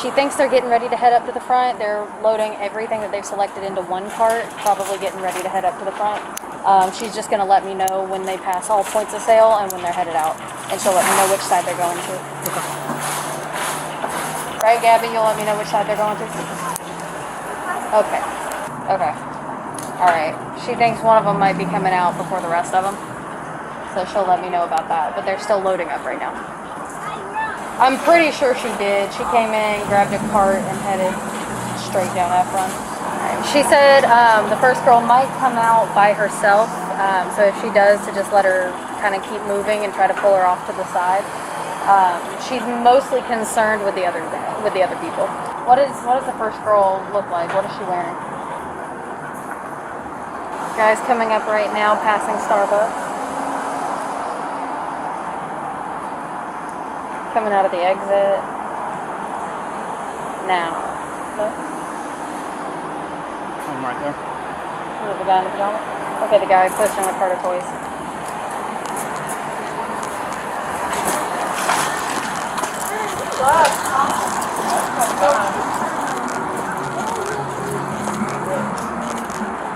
She thinks they're getting ready to head up to the front. They're loading everything that they've selected into 1 cart, probably getting ready to head up to the front. She's just going to let me know when they pass all points of sale and when they're headed out. And she'll let me know which side they're going to. Right, Gabby? You'll let me know which side they're going to? Okay. Okay. All right. She thinks one of them might be coming out before the rest of them. So she'll let me know about that. But they're still loading up right now. I'm pretty sure she did. She came in, grabbed a cart, and headed straight down that front. She said the first girl might come out by herself, so if she does, to just let her kind of keep moving and try to pull her off to the side. She's mostly concerned with the other people. What does the first girl look like? What is she wearing? Guys coming up right now, passing Starbucks. Coming out of the exit. Now. Look. I'm right there. Is it the guy in the pajama? Okay, the guy pushing the cart of toys.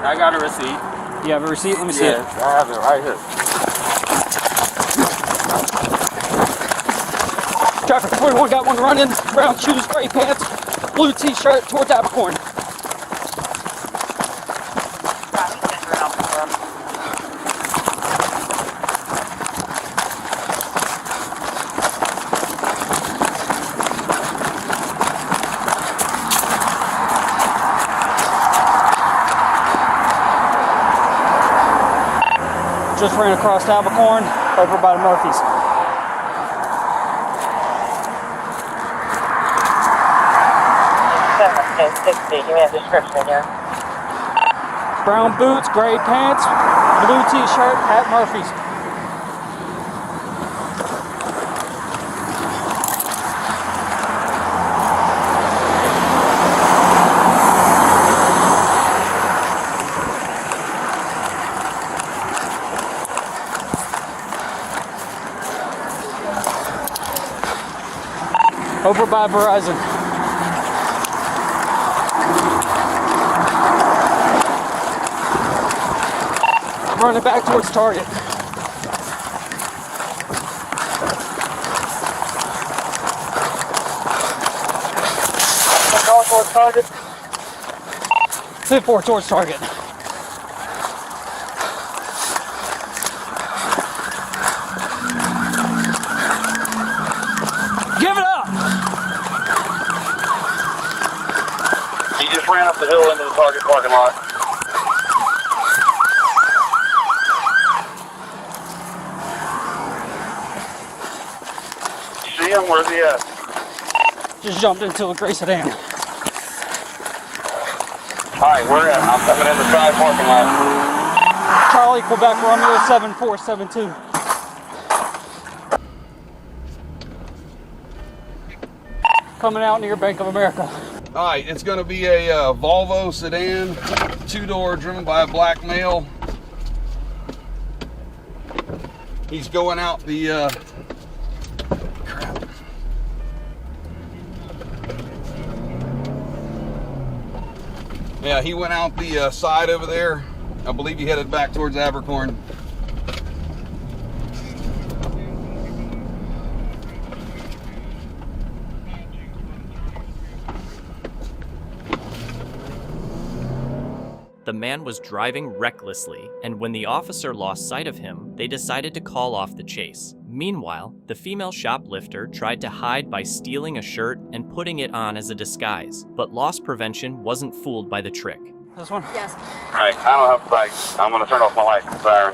I got a receipt. You have a receipt? Let me see it. I have it right here. Traffic 41 got one running. Brown shoes, gray pants, blue t-shirt towards Abercorn. Just ran across Abercorn over by the Murphys. 1060, give me a description here. Brown boots, gray pants, blue t-shirt at Murphy's. Over by Verizon. Running back towards Target. Going towards Target. 5-4 towards Target. Give it up! He just ran up the hill into the Target parking lot. Where's he at? Just jumped into a gray sedan. Alright, where at? I'm coming in the side parking lot. Charlie, Quebec, Romeo 7472. Coming out near Bank of America. Alright, it's going to be a Volvo sedan, 2-door, driven by a black male, He's going out the, crap. Yeah, he went out the side over there. I believe he headed back towards Abercorn. The man was driving recklessly, and when the officer lost sight of him, they decided to call off the chase. Meanwhile, the female shoplifter tried to hide by stealing a shirt and putting it on as a disguise, but loss prevention wasn't fooled by the trick. This one? Yes. Alright, I don't have brakes. I'm gonna turn off my lights and siren.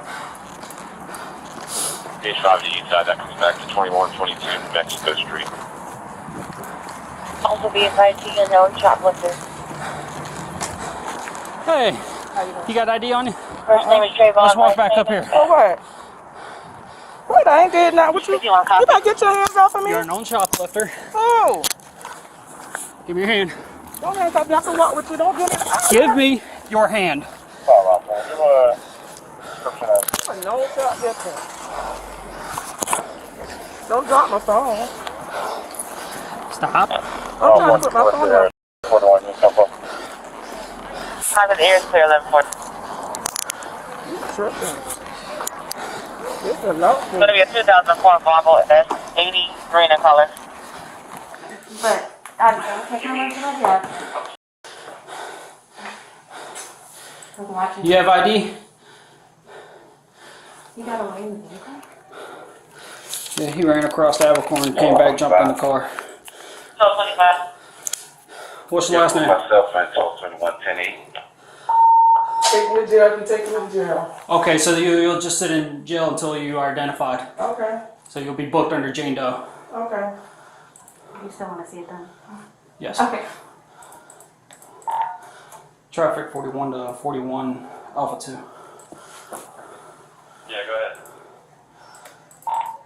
Page 5 to the east side, that comes back to 2122 Mexico Street. Also be advised to a known shoplifter. Hey, you got ID on you? First name is Trayvon. Let's walk back up here. Oh, what? What? I ain't did now. What you better get your hands off of me. You're a known shoplifter. Oh. Give me your hand. Don't hands off me. I can walk with you. Don't give me. Give me your hand. No shoplifter. Don't drop my phone. Stop. I'm trying to put my phone down. Time of the air is clear, 1140. You tripping. This is a low. It's going to be a 2004 Volvo S80 green in color. But I don't take how much I have. You have ID? You got away in the vehicle? Yeah, he ran across Abercorn, came back, jumped in the car. 1225. What's your last name? Myself and 1221 Take me to jail. I can take you to jail. Okay, so you'll just sit in jail until you are identified. Okay. So you'll be booked under Jane Doe. Okay. You still want to see it done? Yes. Okay. Traffic 41 to 41 Alpha 2. Yeah, go ahead.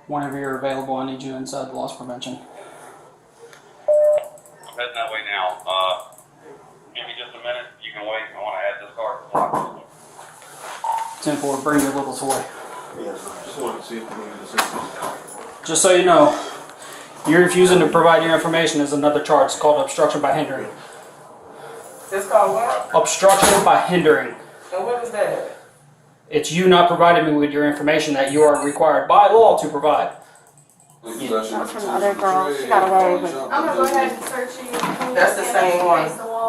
Whenever you're available, I need you inside the loss prevention. I'm heading that way now. Give me just a minute. You can wait. I want to add this car to the block. 10-4, bring your little toy. Just wanted to see if we needed assistance. Just so you know, you're refusing to provide your information is another charge. It's called obstruction by hindering. It's called what? Obstruction by hindering. And what is that? It's you not providing me with your information that you are required by law to provide. That's from the other girl. She got away with. I'm gonna go ahead and search you. That's the same one.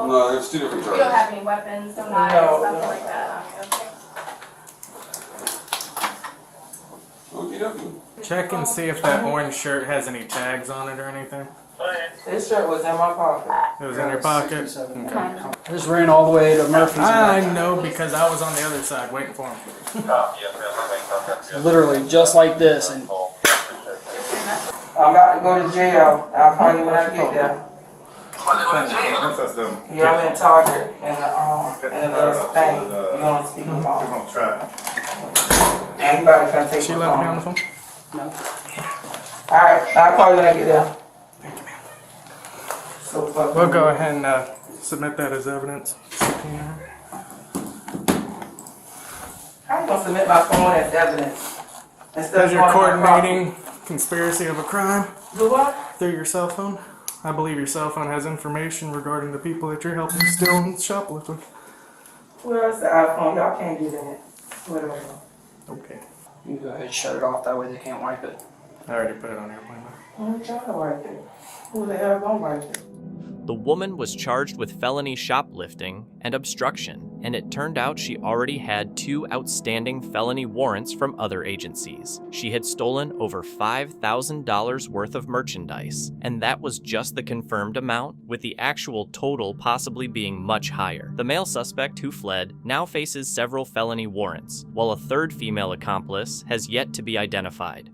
No, it's two different You don't charges. have any weapons, no knives, nothing like that. Okay. Check and see if that orange shirt has any tags on it or anything. This shirt was in my pocket. It was in your pocket? Okay. I just ran all the way to Murphy's. I know because I was on the other side waiting for him. Literally just like this. And I'm about to go to jail. I'll call you when I get there. Yeah, I'm in Target in the little thing. You want to speak about? Anybody can take She my left me phone. on the phone? no. Alright, I'll call you when I get there. So We'll go ahead and submit that as evidence. I'm gonna submit my phone as evidence. Because you're coordinating conspiracy of a crime Do what? through your cell phone. I believe your cell phone has information regarding the people that you're helping steal and shoplift with. Well, it's the iPhone. Y'all can't do that. Whatever. Okay. You go ahead and shut it off. That way they can't wipe it. I already put it on airplane mode. I'm trying to wipe it. Who the hell gonna wipe it? The woman was charged with felony shoplifting and obstruction, and it turned out she already had 2 outstanding felony warrants from other agencies. She had stolen over $5,000 worth of merchandise, and that was just the confirmed amount, with the actual total possibly being much higher. The male suspect who fled now faces several felony warrants, while a third female accomplice has yet to be identified.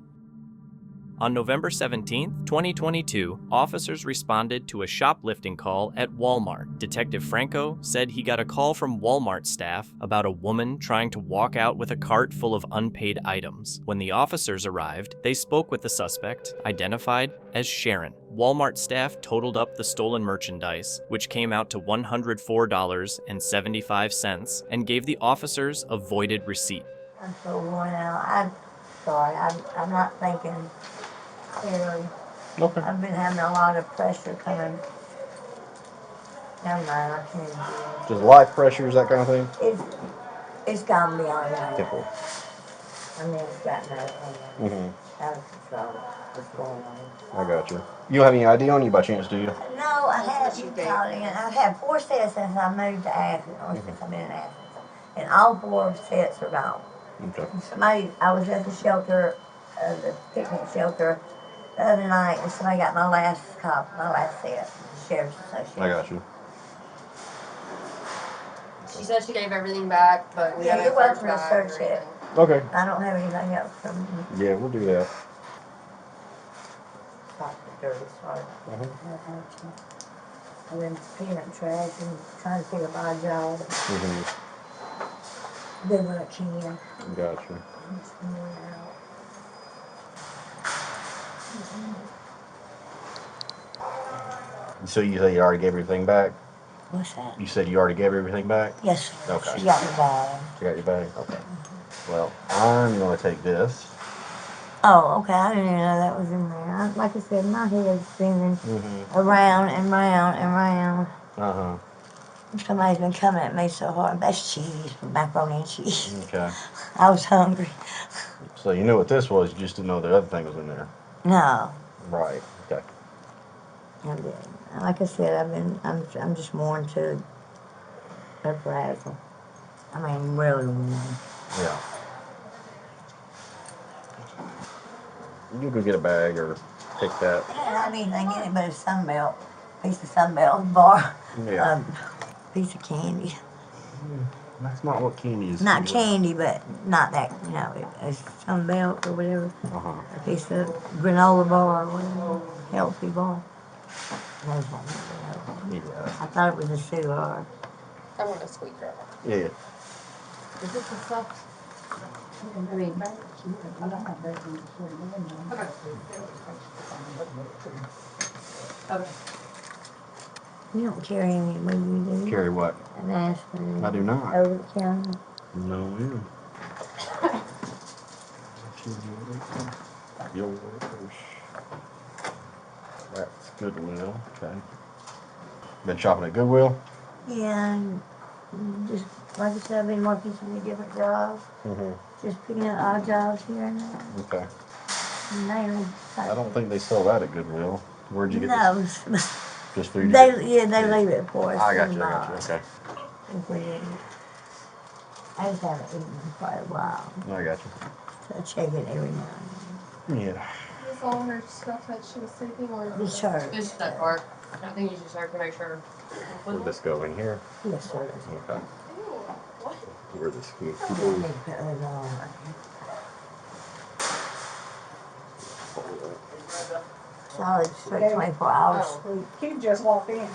On November 17, 2022, officers responded to a shoplifting call at Walmart. Detective Franco said he got a call from Walmart staff about a woman trying to walk out with a cart full of unpaid items. When the officers arrived, they spoke with the suspect, identified as Sharon. Walmart staff totaled up the stolen merchandise, which came out to $104.75, and gave the officers a voided receipt. I'm so worn out. I'm sorry. I'm not thinking clearly. Okay. I've been having a lot of pressure coming. Never mind, I can't do it. Just life pressures, that kind of thing? It's gone beyond that. Simple. I mean, it's gotten out of control. What's going on? I got you. You don't have any ID on you by chance, do you? No, I have, Charlie, and I've had 4 sets since I moved to Athens, or since I've been in Athens. And all 4 sets are gone. Okay. Somebody, I was at the shelter, the picnic shelter, the other night, and somebody got my last set, the Sheriff's Association. I got you. She said she gave everything back, but we haven't you're welcome to searched search it. Okay. I don't have anything else from you. Yeah, we'll do that. Stop the dirty part. I've been picking up trash and trying to pick up my job. Do what I can. Gotcha. Just moving out. So you say you already gave everything back? What's that? You said you already gave everything back? Yes, sir. Okay. She got the bag. She got your bag? Okay. Well, I'm going to take this. Oh, okay. I didn't even know that was in there. Like I said, my head's spinning around and round and round. Uh-huh. Somebody's been coming at me so hard. That's cheese, macaroni and cheese. Okay. I was hungry. So you knew what this was, you just didn't know the other thing was in there. No. Right. Okay. Like I said, I'm just worn to a frazzle. I mean, really worn. Yeah. You can go get a bag or take that. I didn't have anything in it but a sunbelt, piece of sunbelt bar, Yeah. piece of candy. That's not what candy is. Not candy, but not that, a sunbelt or whatever. A piece of granola bar or whatever, healthy bar. That's what I thought it was a cigar. I want a squeaker. Yeah. Is this a soft? I mean, okay. You don't carry any with you, do you? Carry what? An aspirin. I do not. Over the counter. No, ma'am. Yours. That's Goodwill. Okay. Been shopping at Goodwill? Yeah, and just like I said, I've been working so many different jobs. Just picking up odd jobs here and there. Okay. Mainly. I don't think they sell that at Goodwill. Where'd you get this? No. Just food? They leave it for us. I got you. Okay. If we didn't. I just haven't eaten in quite a while. I got you. So I check it every now and then. Yeah. Is all her stuff that she was sleeping or? It's hers. It's that part. I think you just have to make sure. Where'd this go in here? Yes, sir. Okay. Where'd this go? Solid straight 24 hours sleep. Keith just walked in.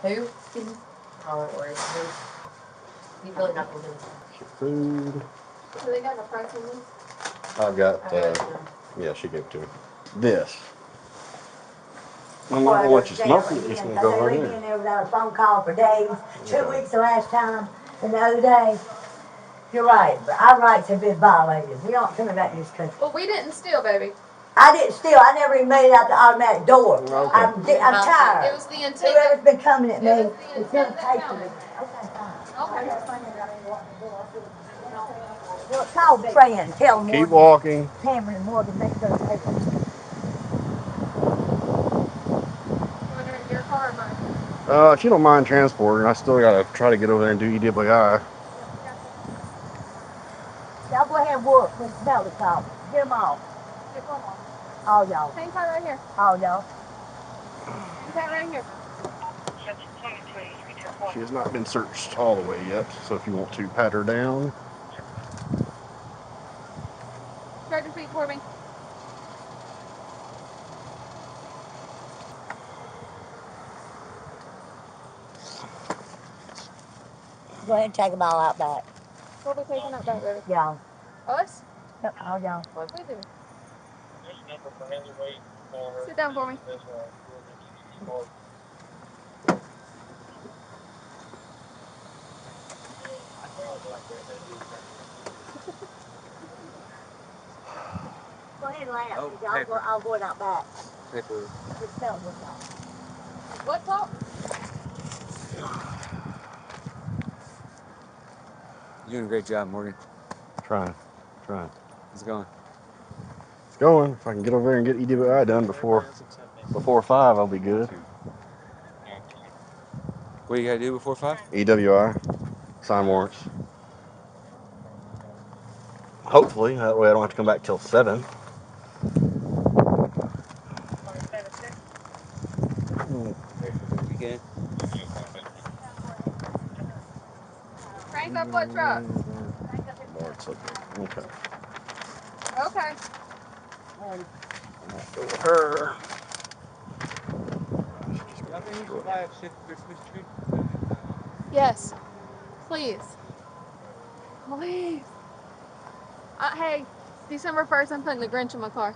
Who? Oh, don't worry. You really not gonna do it. Food. So they got a price on this? I've got, yeah, she gave it to me. This. I'm not gonna let you smoke it, it's gonna go right They in. in there without a phone call for days. 2 weeks the last time, and the other day. You're right, but our rights have been violated. We aren't coming back to this country. Well, we didn't steal, baby. I didn't steal. I never even made it out the automatic door. Okay. I'm tired. It was the intent. Whoever's been coming at me, it's gonna pay for me. Well, call Fran, tell him. Keep walking. Cameron Morgan, make those papers. Your car or mine? She don't mind transporting. I still gotta try to get over there and do EWI. Y'all go ahead and work with the belly top. Get them all. Get one more. All y'all. Hang tight right here. All y'all. Hang tight right here. She has not been searched all the way yet, so if you want to pat her down. Start your feet for me. Go ahead and take them all out back. What are we taking out back, baby? Y'all. Us? Yep, all y'all. What we do? Sit down for me. Go ahead and laugh. Oh, I'll go out back. Paper. Just tell them what's up. What talk? You're doing a great job, Morgan. Trying. How's it going? It's going. If I can get over there and get EWI done before 5, I'll be good. What do you gotta do before 5? EWI, sign warrants. Hopefully, that way I don't have to come back till 7. Weekend. Crank up what truck? Okay. Okay. Go with her. Yes. Please. Please. Hey, December 1st, I'm putting the Grinch in my car.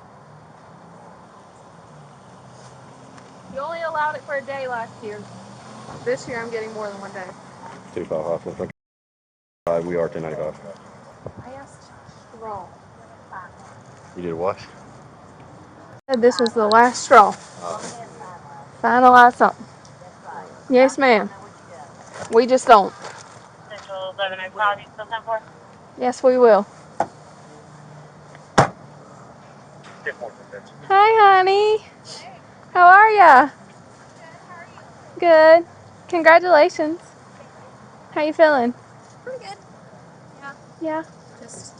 You only allowed it for a day last year. This year, I'm getting more than one day. 255. We are 1095. I asked straw. You did what? Said this was the last straw. Finalize something. Yes, ma'am. We just don't. Central 11, I call you still 10-4? Yes, we will. Hi, honey. How are ya? Good. Congratulations. How you feeling? Pretty good. Yeah. Yeah. Just,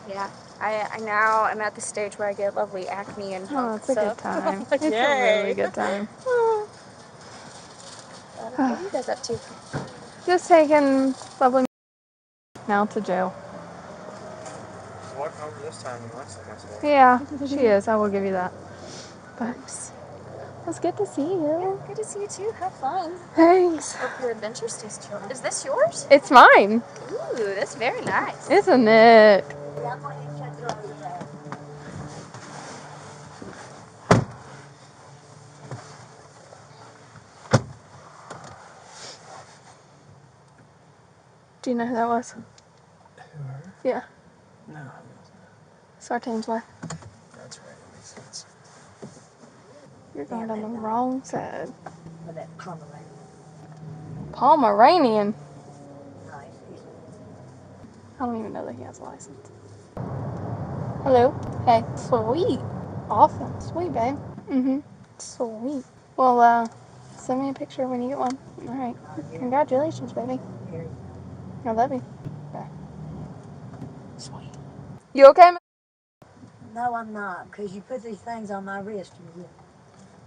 yeah. I now am at the stage where I get lovely acne and Oh, junk it's a stuff. good time. Like, It's a really good time. What are you guys up to? Just taking lovely now to jail. She's walking over this time and Wednesday, myself. Yeah, she is. I will give you that. But Thanks. it's good to see you. Good to see you too. Have fun. Thanks. Hope your adventure stays chill. Is this yours? It's mine. Ooh, that's very nice. Isn't it? Do you know who that was? Her? Yeah. No. Sartain's wife. That's right. That makes sense. You're going on the wrong side. With that Pomeranian. I don't even know that he has a license. Hello. Hey. Sweet. Awesome. Sweet, babe. Mm-hmm. Sweet. Well, send me a picture when you get one. All right. Congratulations, baby. I love you. Bye. Sweet. You okay? No, I'm not, because you put these things on my wrist.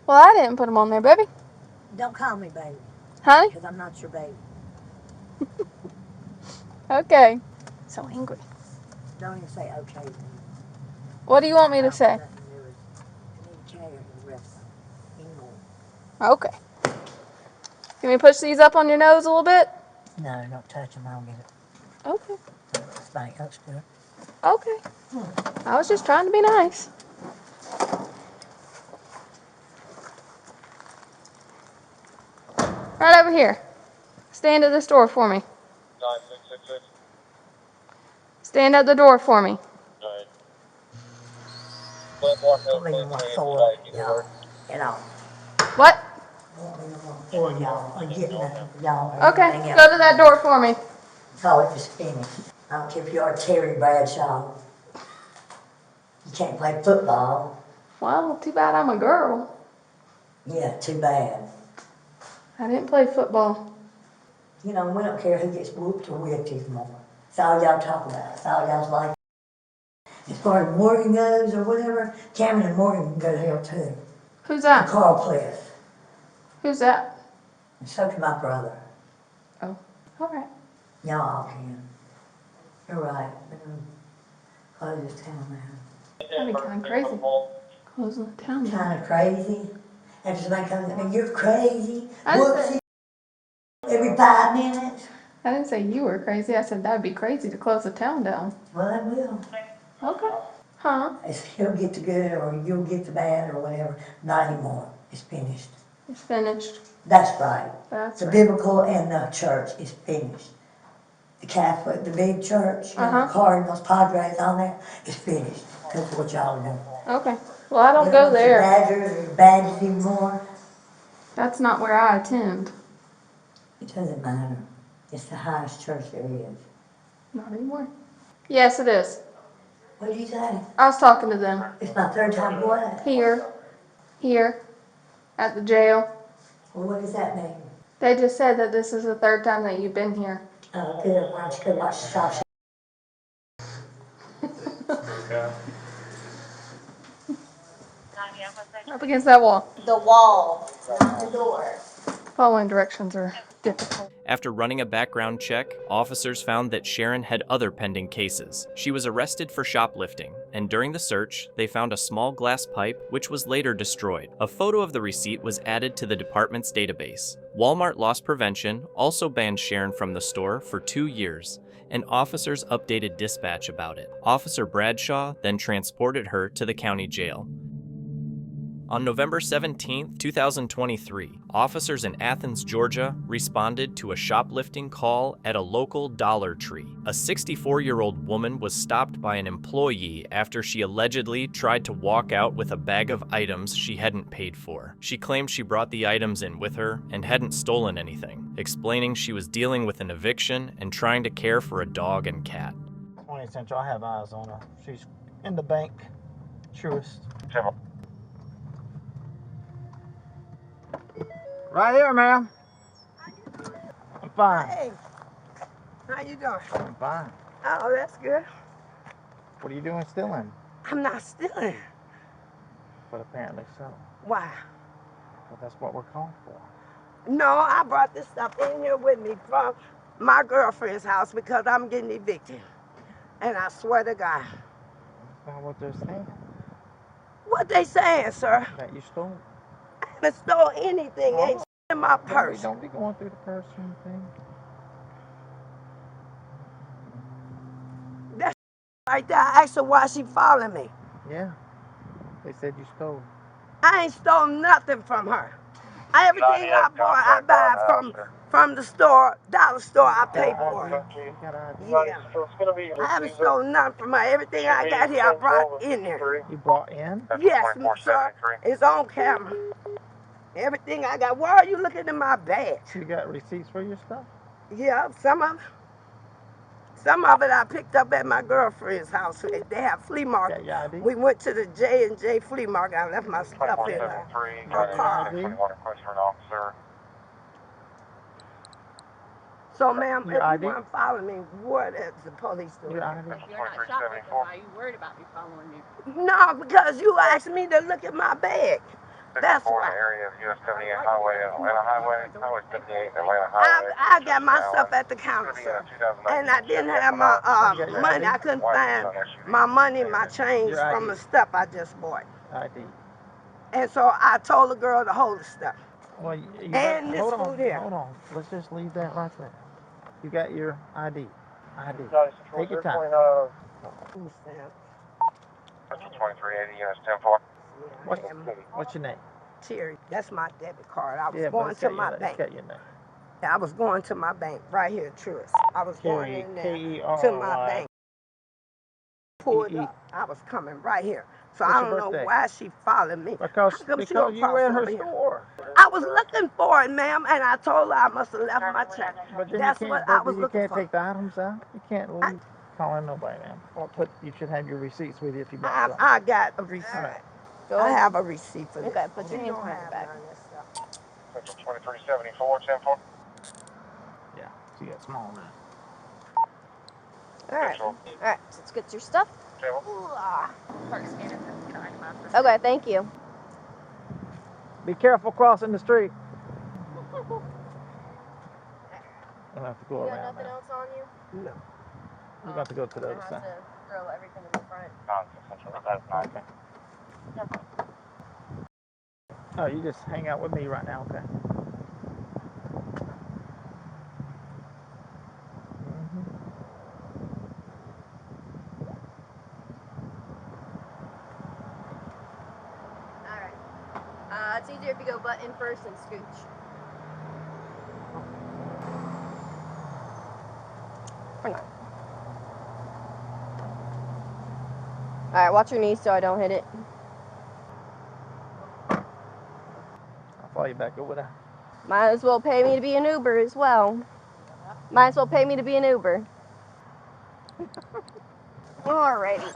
Well, I didn't put them on there, baby. Don't call me baby. Honey? Because I'm not your baby. Okay. So angry. Don't even say okay. What do you want me to say? Okay. Can we push these up on your nose a little bit? No, don't touch them. I don't get it. Okay. Somebody else do it. Okay. I was just trying to be nice. Right over here. Stand at this door for me. 9666. Stand at the door for me. Alright. What? For y'all. I'm getting y'all. Okay, go to that door for me. College is finished. I don't care if you are Terry Bradshaw. You can't play football. Well, too bad I'm a girl. Yeah, too bad. I didn't play football. You know, we don't care who gets whooped or whipped anymore. It's all y'all talk about. It's all y'all's like. As far as Morgan goes or whatever, Cameron and Morgan can go to hell too. Who's that? And Carl Cliff. Who's that? And so can my brother. Oh, all right. Y'all all can. You're right. Close this town down. That'd be kind of crazy. Closing the town down. Kind of crazy. After somebody comes at me, you're crazy. I didn't Whoopsie. say- Every 5 minutes. I didn't say you were crazy. I said that'd be crazy to close the town down. Well, I will. Okay. Huh? He'll get the good or you'll get the bad or whatever. Not anymore. It's finished. It's finished. That's right. That's the right. biblical and the church is finished. The Catholic, the big church, you know, the Cardinals, Padres on there, is finished. That's what y'all do. Okay. Well, I don't You go want there. your Badgers or badges anymore? That's not where I attend. It doesn't matter. It's the highest church there is. Not anymore. Yes, it is. What did you say? I was talking to them. It's my third time what? Here, at the jail. Well, what does that mean? They just said that this is the third time that you've been here. Oh, good. Why don't you go watch the Sasha? Up against that wall. The wall, not the door. Following directions are difficult. After running a background check, officers found that Sharon had other pending cases. She was arrested for shoplifting, and during the search, they found a small glass pipe which was later destroyed. A photo of the receipt was added to the department's database. Walmart Loss Prevention also banned Sharon from the store for 2 years, and officers updated dispatch about it. Officer Bradshaw then transported her to the county jail. On November 17, 2023, officers in Athens, Georgia, responded to a shoplifting call at a local Dollar Tree. A 64-year-old woman was stopped by an employee after she allegedly tried to walk out with a bag of items she hadn't paid for. She claimed she brought the items in with her and hadn't stolen anything, explaining she was dealing with an eviction and trying to care for a dog and cat. 20th Central, I have eyes on her. She's in the bank. Truest. Right here, ma'am. I'm fine. Hey, how you doing? I'm fine. Oh, that's good. What are you doing stealing? I'm not stealing. But apparently so. Why? Well, that's what we're called for. No, I brought this stuff in here with me from my girlfriend's house because I'm getting evicted. And I swear to God. That's not what they're saying. What they saying, sir? That you stole. I haven't stole anything. Oh. Ain't in my purse. Don't be going through the purse or anything. That right there, I asked her why she following me. Yeah. They said you stole. I ain't stole nothing from her. Everything I bought, I buy from the store, dollar store, I pay for it. Yeah. I haven't stolen nothing from her. Everything I got here, I brought in there. You brought in? Yes, sir. It's on camera. Everything I got. Why are you looking in my bag? You got receipts for your stuff? Yeah, some of it. Some of it I picked up at my girlfriend's house. They have flea market. We went to the J&J flea market. I left my stuff in my car. So, ma'am, if you weren't following me, what is the police doing? You're not shoplifting. Why are you worried about me following you? No, because you asked me to look at my bag. That's why. Area of US 78 Highway, Atlanta Highway, Highway 58, Atlanta Highway. I got my stuff at the counter, sir. And I didn't have my money. I couldn't find my money, my change from the stuff I just bought. ID. And so I told the girl to hold the stuff. Well, you and this hold on, food here. Hold on. Let's just leave that right there. You got your ID. Take your time. That's 2380 US 10-4. What's your name? Terry. That's my debit card. I was Yeah, going to my bank. Got your name. I was going to my bank right here, Truist. I was going in there K-E-R-Y. to my bank. Pulled up. I was coming right here. So I don't know why she followed me. Because you were in her store. I was looking for it, ma'am, and I told her I must have left my check. But then That's what I was looking for. You can't take the items out. You can't leave calling nobody, ma'am. You should have your receipts with you if you bought something. I got a receipt. Right. I have a receipt for this. Okay, put your hands behind your back. Central 2374, 10-4. Yeah, so you got small now. Alright, so let's get your stuff. Okay, thank you. Be careful crossing the street. We'll have to go You got around nothing now. else on you? No. We're going to go to the other side. Throw everything in the front. Okay. Oh, you just hang out with me right now, okay? Alright. It's easier if you go butt in first and scooch. Or not. Alright, watch your knees so I don't hit it. I'll follow you back over there. Might as well pay me to be an Uber as well. Might as well pay me to be an Uber. Alrighty.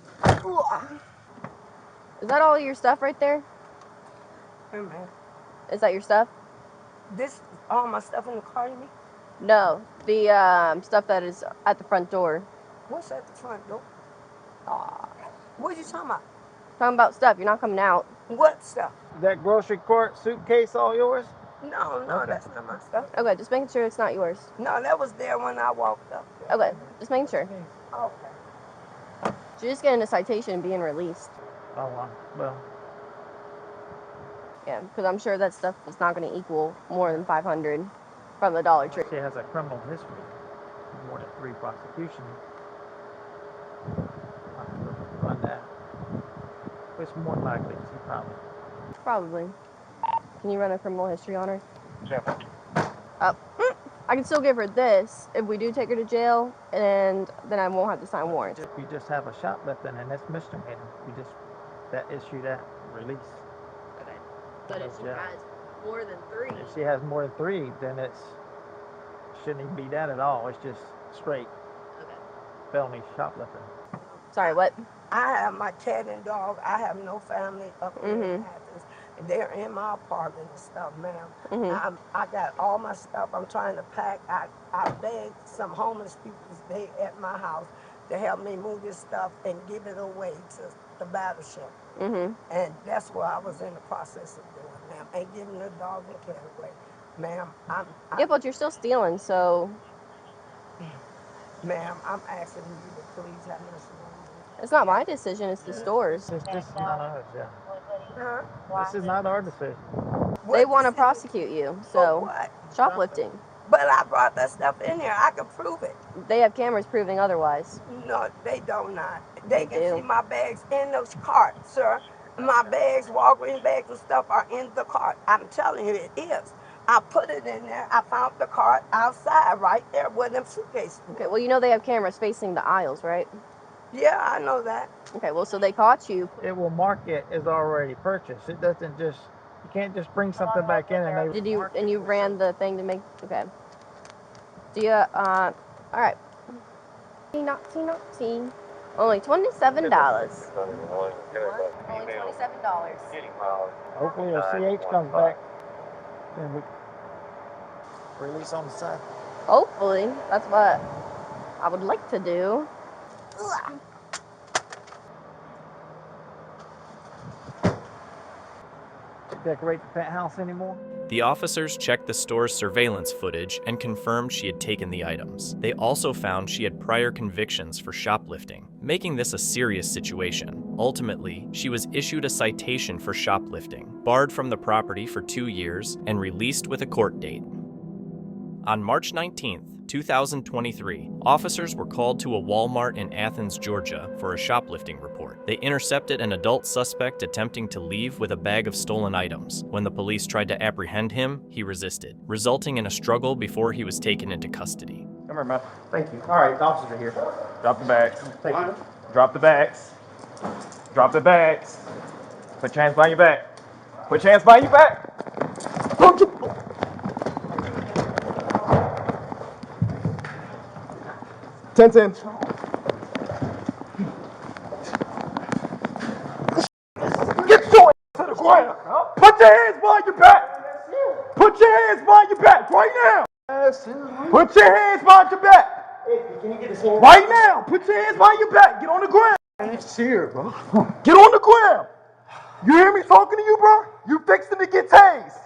Is that all your stuff right there? Is that your stuff? This all my stuff in the car, you mean? No, the stuff that is at the front door. What's at the front door? What are you talking about? Talking about stuff. You're not coming out. What stuff? That grocery cart suitcase all yours? No, Okay. that's not my stuff. Okay, just making sure it's not yours. No, that was there when I walked up. Okay, just making sure. Okay. You're just getting a citation and being released. Oh, well. Yeah, because I'm sure that stuff is not going to equal more than $500 from the Dollar Tree. She has a criminal history. More than 3 prosecutions. On that. Which more than likely, she probably. Probably. Can you run a criminal history on her? Yeah. I can still give her this if we do take her to jail, and then I won't have to sign warrants. We just have a shoplifting, and that's misdemeanor. We just issue that release. But if she has more than 3. If she has more than 3, then shouldn't even be that at all. It's just straight felony shoplifting. Sorry, what? I have my cat and dog. I have no family up here in Athens. And they're in my apartment and stuff, ma'am. I got all my stuff I'm trying to pack. I begged some homeless people to stay at my house to help me move this stuff and give it away to the battleship. And that's what I was in the process of doing, ma'am. And giving the dog and cat away. Ma'am, Yeah, but you're still stealing, so... Ma'am, I'm asking you to please have mercy on me. It's not my decision, it's the store's. This is not ours, yeah. Huh? This is not our decision. They want to prosecute you, so... Shoplifting. But I brought that stuff in here. I can prove it. They have cameras proving otherwise. No, they do not. They can see my bags in those carts, sir. My bags, Walgreens bags and stuff are in the cart. I'm telling you, it is. I put it in there. I found the cart outside right there with them suitcases. Okay, well, you know they have cameras facing the aisles, right? Yeah, I know that. Okay, well, so they caught you. It will mark it as already purchased. It doesn't just, you can't just bring something back in and they... You ran the thing to make, okay. Do you, all right. Naughty. Only $27. Only $27. Hopefully a CH comes back and we release on the side. Hopefully. That's what I would like to do. Decorate the penthouse anymore? The officers checked the store's surveillance footage and confirmed she had taken the items. They also found she had prior convictions for shoplifting, making this a serious situation. Ultimately, she was issued a citation for shoplifting, barred from the property for 2 years, and released with a court date. On March 19th, 2023, officers were called to a Walmart in Athens, Georgia for a shoplifting report. They intercepted an adult suspect attempting to leave with a bag of stolen items. When the police tried to apprehend him, he resisted, resulting in a struggle before he was taken into custody. Come here, man. Thank you. All right, the officers are here. Drop the bags. Thank you. Drop the bags. Drop the bags. Put your hands behind your back. Put your hands behind your back. Don't you... 10-10. Get your ass to the ground. Put your hands behind your back. Put your hands behind your back right now. Put your hands behind your back. Right now. Put your hands behind your back. Get on the ground. It's here, bro. Get on the ground. You hear me talking to you, bro? You fixing to get tased.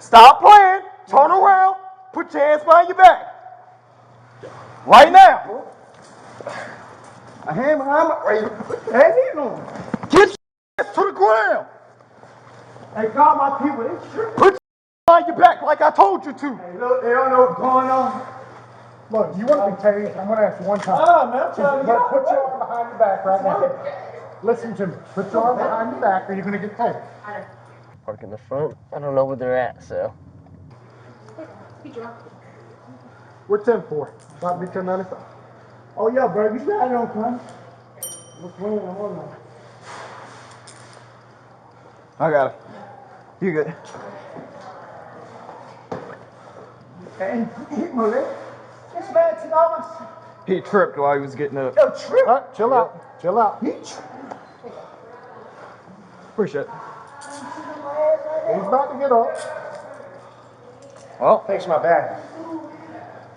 Stop playing. Turn around. Put your hands behind your back. Right now. A hand behind my right. Get your ass to the ground. Hey, call my people. Put your behind your back like I told you to. Hey, look, they don't know what's going on. Look, you want to be tased? I'm going to ask you one time. Oh, man, I'm telling you. Put your arm behind your back right now. Listen to me. Put your arm behind your back or you're going to get tased. Park in the front. I don't know where they're at, so. We're 10-4. About to be 1095. Oh, yeah, bro. You got it on time. I got it. You good? And hit my leg. This man $2. He tripped while he was getting up. Yo, trip. All right, chill out. Chill out. Appreciate it. He's about to get up. Well, Takes my bag.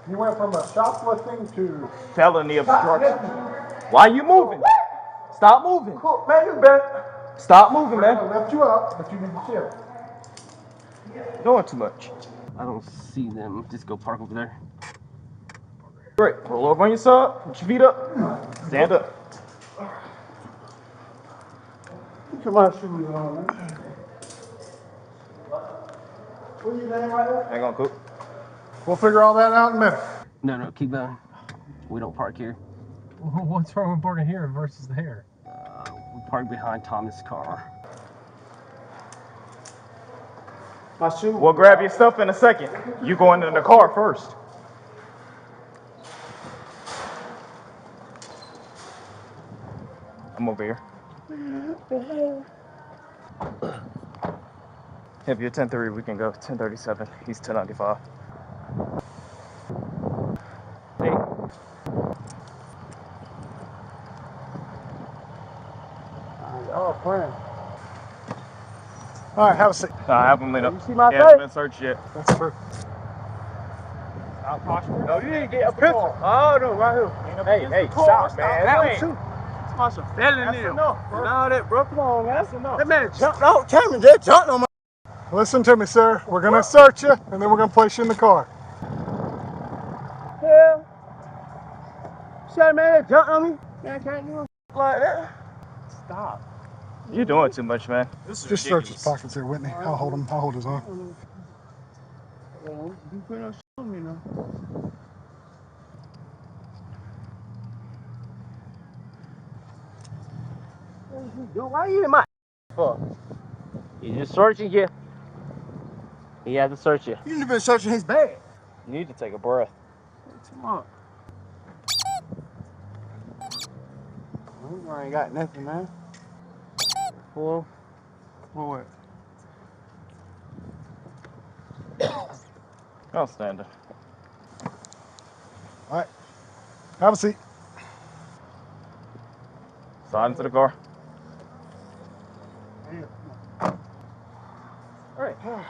You went from a shoplifting to felony obstruction. Why you moving? Stop moving. Cool. Man, you better. Stop moving, We're gonna man. lift you up, but you need to chill. Doing too much. I don't see them. Just go park over there. Great. Roll over on your side. Put your feet up. Stand up. Put my shoes on, man. What are you doing right there? Hang on, Coop. We'll figure all that out in a minute. No, keep going. We don't park here. What's wrong with parking here versus there? We park behind Thomas' car. My shoes. We'll grab your stuff in a second. You go into the car first. I'm over here. If you're 10:30, we can go. 10:37. He's 10:95. Hey. Oh, friend. All right, have a seat. I haven't lit up. You see my He hasn't face? been searched yet. That's true. No, you didn't get a picture. Oh, no, right here. Hey, stop, man. That was too. That's a felony. That's enough, bro. No, that bro, come on, man. That's enough. That man jumped out. Cameron just jumped on my. Listen to me, sir. We're gonna search you, and then we're gonna place you in the car. Yeah. Shut man, that jumped on me. Man, I can't do it like that. Stop. You're doing too much, man. Just search his pockets here, Whitney. I'll hold him. I'll hold his arm. You put no shit on me now. Why are you in my for? He's just searching you. He had to search you. You've been searching his bag. You need to take a breath. Come on. I ain't got nothing, man. Well, what? Outstanding. All right. Have a seat. Slide into the car. all right.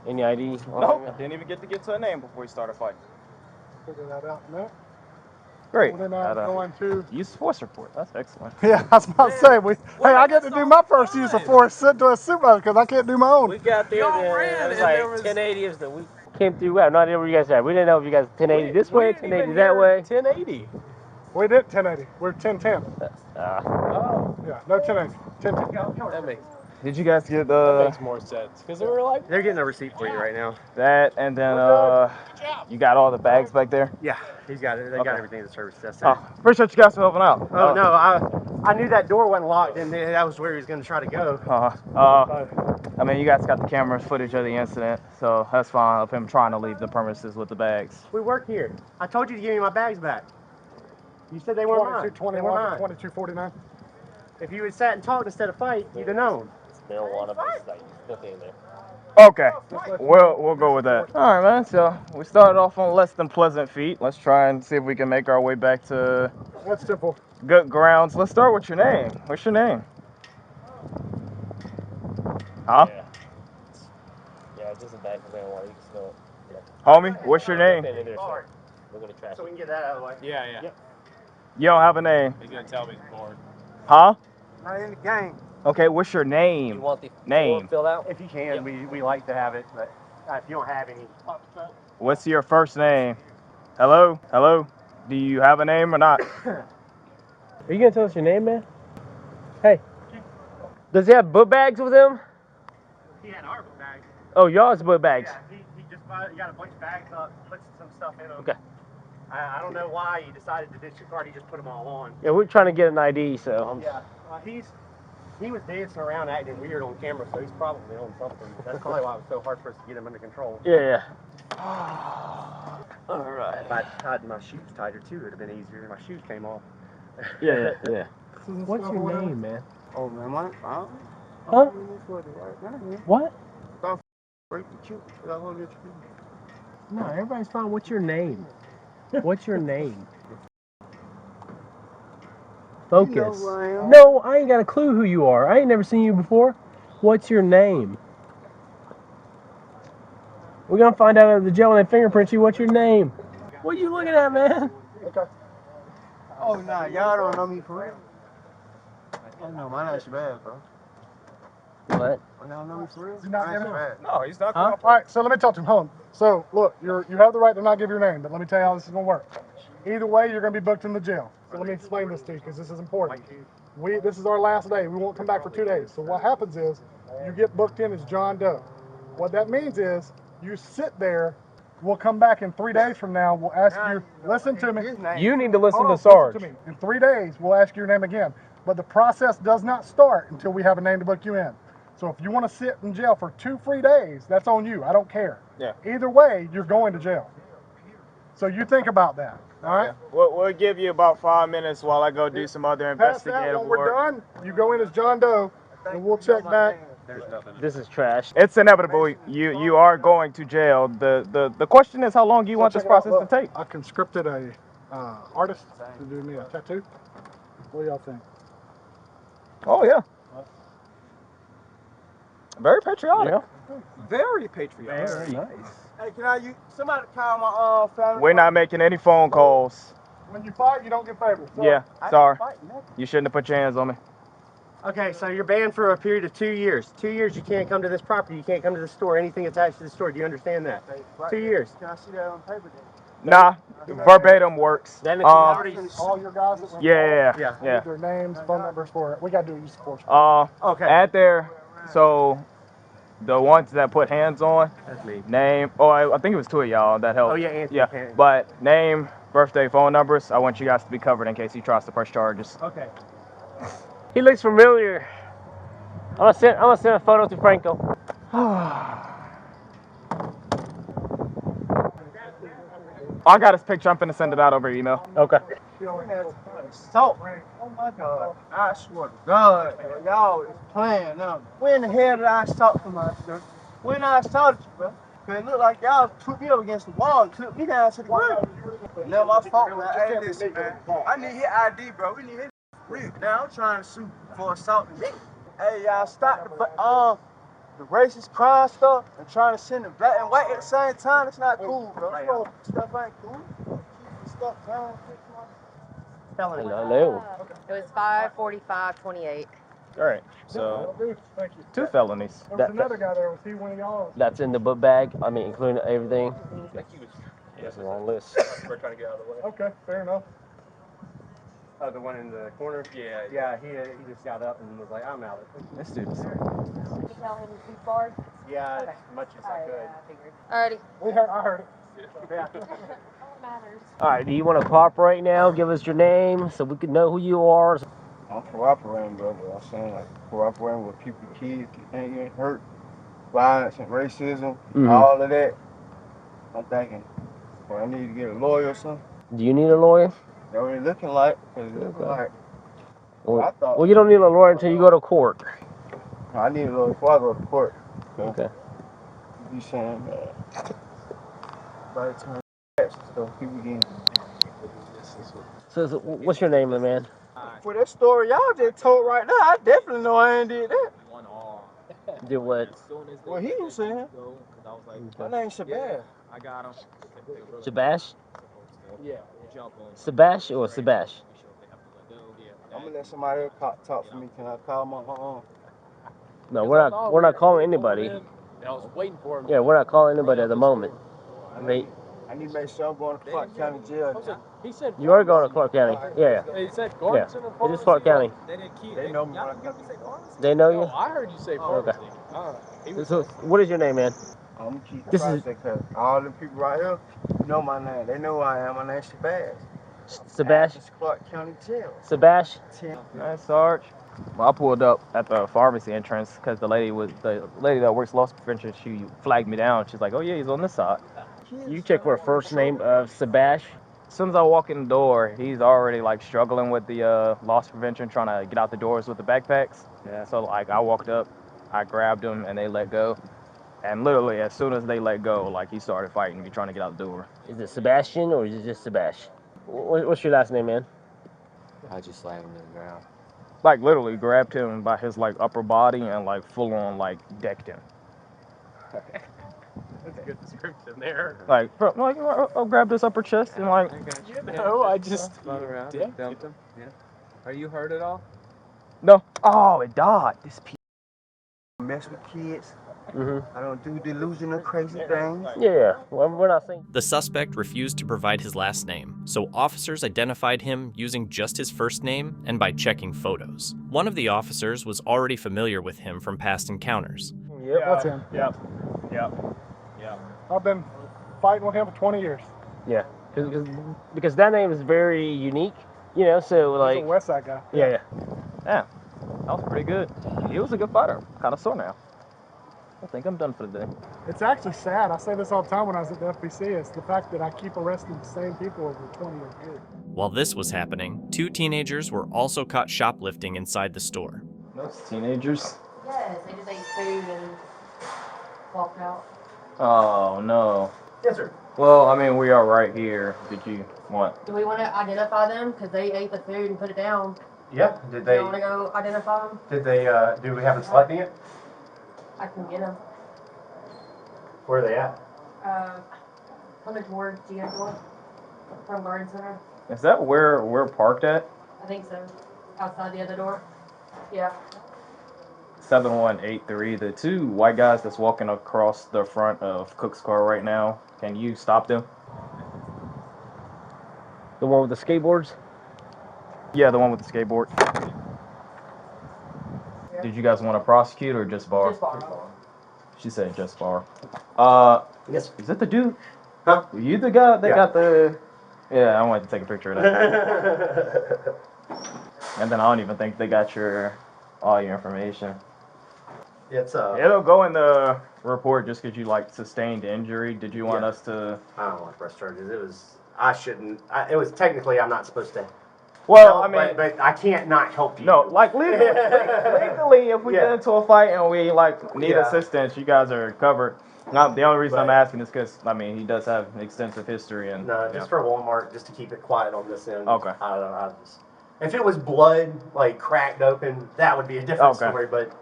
Any ID? Nope. I didn't even get to a name before we started fighting. Figure that out now. Great. Well, then I'm going to. Use force report. That's excellent. Yeah, I was about to say. Hey, I get to do my first use of force sent to a supervisor because I can't do my own. We got there, it was like 1080 is the we came through. Well, not where you guys at. We didn't know if you guys 1080 this way, 1080 that way. 1080. We did 1080. We're 1010. Oh. Yeah, no 1080. 1010. That makes. Did you guys get That makes more sense because they were like They're getting a receipt for you right now. that? And then you got all the bags back there? Yeah, he's got it. They Okay. got everything in the service desk. Oh, appreciate you guys for helping out. Oh no, I knew that door wasn't locked, and that was where he was going to try to go. I mean, you guys got the camera footage of the incident, so that's fine of him trying to leave the premises with the bags. We work here. I told you to give me my bags back. You said they weren't mine. 2221 to 2249. If you had sat and talked instead of fight, you'd have known. Marijuana, but like nothing in there. Okay, we'll go with that. All right, man. So we started off on less than pleasant feet. Let's try and see if we can make our way back to That's simple. good grounds. Let's start with your name. What's your name? Huh? Yeah, it's just a bag of marijuana. You can smell it. Homie, what's your name? We're gonna trash So we can get that out of the way. Yeah. Yep. You don't have a name. He's gonna tell me more. Huh? Not in the game. Okay, what's your name? You want the name? filled out? If you can, we like to have it, but if you don't have any. What's your first name? Hello? Hello? Do you have a name or not? Are you gonna tell us your name, man? Hey. Does he have book bags with him? He had our book bags. Oh, y'all's book bags. Yeah, he just got a bunch of bags up, put some stuff in them. Okay. I don't know why he decided to disregard. He just put them all on. Yeah, we're trying to get an ID, so. Yeah, he was dancing around acting weird on camera, so he's probably on something. That's probably why it was so hard for us to get him under control. Yeah. All right. If I had my shoes tighter too, it would have been easier. My shoes came off. Yeah. What's your name, man? Oh man, Huh? What? No, everybody's fine. What's your name? What's your name? Focus. You know who I am. No, I ain't got a clue who you are. I ain't never seen you before. What's your name? We're gonna find out at the jail when they fingerprint you. What's your name? What are you looking at, man? Okay. Oh nah, y'all don't know me for real. Oh no, my name's bad, bro. What? Y'all know me for real? You're not Mine's giving bad. No, he's not. Huh? All right, so let me talk to him. Hold on. So look, you have the right to not give your name, but let me tell you how this is gonna work. Either way, you're gonna be booked in the jail. So let me explain this to you because this is important. This is our last day. We won't come back for 2 days. So what happens is you get booked in as John Doe. What that means is you sit there. We'll come back in 3 days from now. We'll ask you. Listen to me. You need to listen to Listen Sarge. to me. In 3 days, we'll ask you your name again. But the process does not start until we have a name to book you in. So if you want to sit in jail for 2 free days, that's on you. I don't care. Yeah. Either way, you're going to jail. So you think about that. All right. We'll give you about 5 minutes while I go do some other Past that, investigative when we're work. done, you go in as John Doe, and we'll check back. This is trash. It's inevitable. You are going to jail. The question is how long do you want this process to take? I conscripted a artist to do me a tattoo. What do y'all think? Oh yeah. Very patriotic. Yeah. Very patriotic. Very nice. Hey, can somebody call my family? We're not making any phone calls. When you fight, you don't get favors. Yeah, sorry. You shouldn't have put your hands on me. Okay, so you're banned for a period of 2 years. 2 years you can't come to this property. You can't come to the store. Anything attached to the store. Do you understand that? 2 years. Can I see that on paper then? Nah, verbatim works. Then it's already. All your guys that were Yeah. need their names, phone numbers for it. We got to do a use of force. Okay. At there, so the ones that put hands on, That's me. name. Oh, I think it was 2 of y'all that helped. Oh yeah, Anthony. Yeah, but name, birthday, phone numbers. I want you guys to be covered in case he tries to press charges. Okay. He looks familiar. I'm gonna send a photo to Franco. I got his picture. I'm finna send it out over email. Okay. Salt. Oh my God. I swear to God. Y'all is playing now. When the hell did I stop for my stuff? When I started, bro. Cause it looked like y'all put me up against the wall and took me down to the ground. Now my fault, man. Hey, listen, man. I need his ID, bro. We need his real. Now I'm trying to sue for assaulting me. Hey, y'all stop the racist crime stuff and trying to send them black and white at the same time. It's not cool, bro. Stuff ain't cool. Stuff down. Hello. It was 5:45:28. All right. So 2 felonies. There was another guy there. Was he one of y'all? That's in the book bag. I mean, including everything. That's a long list. We're trying to get out of the way. Okay, fair enough. Oh, the one in the corner? Yeah. Yeah, he just got up and was like, I'm out. This dude's. Did you tell him he's barred? Yeah, as much as I could. I figured. Alrighty. I heard it. Yeah. All that matters. All right. Do you want to cooperate now? Give us your name so we can know who you are. I'm cooperating, brother. I'm saying, like, cooperating with people, kids, ain't getting hurt, violence and racism, all of that. I'm thinking, well, I need to get a lawyer or something. Do you need a lawyer? That's what it's looking like. It's looking like. Well, you don't need a lawyer until you go to court. I need a lawyer before I go to court. Okay. You saying, by the time so people getting. So what's your name, man? For that story y'all just told right now, I definitely know I ain't did that. Did what? What he was saying. My name's Shabazz. Sebash? Yeah. Sebash or Sebash? I'm gonna let somebody else talk for me. Can I call my own? No, we're not calling anybody. I was waiting for him. Yeah, we're not calling anybody at the moment. I need to make sure I'm going to Clark County Jail. He said You are going to Clark County. Yeah. He said Yeah. It is Clark County. They know me. They know you? No, I heard you say pharmacy. Okay. So, what is your name, man? I'm gonna keep This this because all the people right here know my name. They know who I am. My name's Shabazz. Sebash? It's Clark County Jail. Sebash? Nice, Sarge. Well, I pulled up at the pharmacy entrance because the lady that works loss prevention, she flagged me down. She's like, "Oh yeah, he's on this side." You check for a first name of Sebash. As soon as I walk in the door, he's already like struggling with the loss prevention, trying to get out the doors with the backpacks. Yeah. So like I walked up, I grabbed him, and they let go. And literally, as soon as they let go, like he started fighting me, trying to get out the door. Is it Sebastian or is it just Sebastian? What's your last name, man? I just slammed him to the ground. Like literally grabbed him by his like upper body and like full on like decked him. That's a good description there. Like, I'll grab his upper chest and like. No, I just around, dumped him. Yeah. Are you hurt at all? No. Oh, it died. This piece. Mess with kids. I don't do delusional crazy things. Yeah, well, we're not saying. The suspect refused to provide his last name, so officers identified him using just his first name and by checking photos. One of the officers was already familiar with him from past encounters. Yep, that's him. Yep. I've been fighting with him for 20 years. Yeah, because that name is very unique, you know, so like. He's a West Side guy. Yeah. Yeah, that was pretty good. He was a good fighter. Kind of sore now. I think I'm done for the day. It's actually sad. I say this all the time when I was at the FBC. It's the fact that I keep arresting the same people over 20 years. While this was happening, 2 teenagers were also caught shoplifting inside the store. Those teenagers? Yes, they just ate food and walked out. Oh, no. Yes, sir. Well, I mean, we are right here. Did you want? Do we want to identify them? Because they ate the food and put it down. Yeah, did Do you want to go identify them? Did they, do we have them selecting it? I can get them. Where are they at? Coming towards GM4 from Garden Center. Is that where we're parked at? I think so. Outside the other door. Yeah. 7183. The 2 white guys that's walking across the front of Cook's car right now. Can you stop them? The one with the skateboards? Yeah, the one with the skateboard. Did you guys want to prosecute or just bar? Just bar. She said just bar. Yes. Is that the dude? Huh? Are you the guy that Yeah. got the... Yeah, I wanted to take a picture of that. And then I don't even think they got all your information. It's It'll go in the report just because you like sustained injury. Did you want us to? I don't want to press charges. I shouldn't. It was technically I'm not supposed to. Well, I mean, but I can't not help you. No, like legally, if we get into a fight and we like need Yeah. assistance, you guys are covered. Not the only reason I'm asking is because I mean he does have an extensive history and. No, just for Walmart, just to keep it quiet on this end. Okay. I don't know. If it was blood like cracked open, that would be a different story. But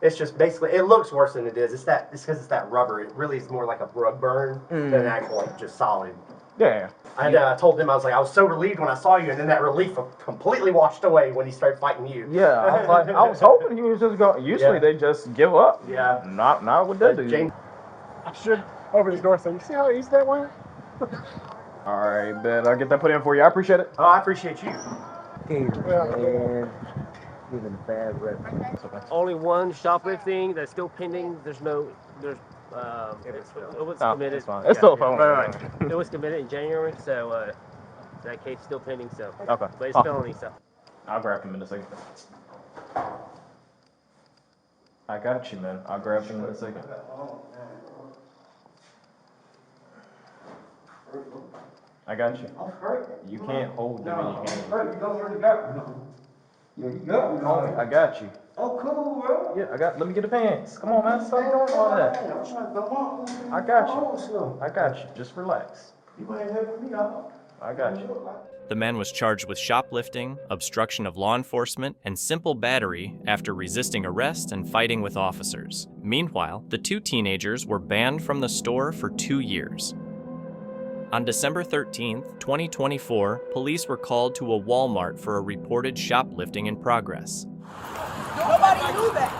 it's just basically it looks worse than it is. It's because it's that rubber. It really is more like a rug burn than an actual like just solid. Yeah. I told him I was so relieved when I saw you, and then that relief completely washed away when he started fighting you. Yeah, I was like, I was hoping he was just going. Usually they just give up. Yeah. Not with that dude. James. I should open his door so you see how easy that went? All right, bet I'll get that put in for you. I appreciate it. Oh, I appreciate you. And giving bad rep. Only one shoplifting that's still pending. It was committed. It's fine. It's still a phone. Right. It was committed in January, so that case still pending. So Okay. but it's felony, so. I'll grab him in a second. I got you, man. I'll grab him in a second. I got you. You can't hold them in your hand. I got you. Oh, cool, bro. Yeah, let me get the pants. Come on, man. Stop doing all that. I got you. I got you. Just relax. You ain't helping me out. I got you. The man was charged with shoplifting, obstruction of law enforcement, and simple battery after resisting arrest and fighting with officers. Meanwhile, the 2 teenagers were banned from the store for 2 years. On December 13th, 2024, police were called to a Walmart for a reported shoplifting in progress. Nobody knew that.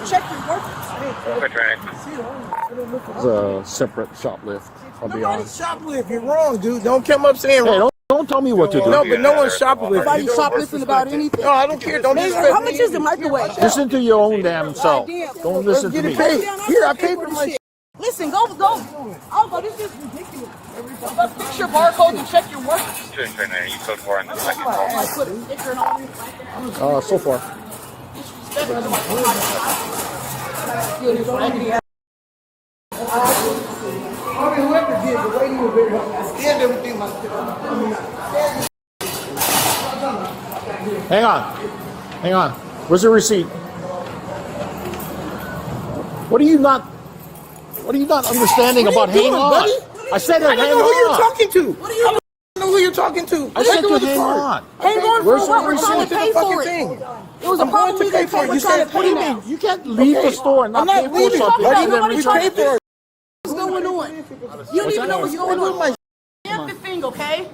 Check your It's a separate shoplift. I'll be honest. Shoplift, you're wrong, dude. Don't come up saying. Hey, don't tell me what to do. No, but no one's shoplifting. Nobody shoplifting about anything. No, I don't care. Don't disrespect How much is the microwave? Listen to your own damn self. Don't listen to me. Hey, here, I paid for my shit. Listen, go. Oh, this is ridiculous. Fix your barcode and check your work. You code 4 on the second call. Put a sticker on it. So far. did. The lady was very helpful. I scanned everything Hang on. Hang on. Where's the receipt? What are you not understanding about hang on? Buddy? I said I hang don't know who you're on. talking to. What are you? I don't know who you're talking to. I said to hang on. Hang on Where's for what? the We're trying to receipt? pay for it. It was a problem we didn't pay. You said, what do you mean? You can't leave the store and not pay for leaving. something. Buddy, and then we return paid it. for it. What's going on? You don't even know what's going on. Stamp the thing, okay?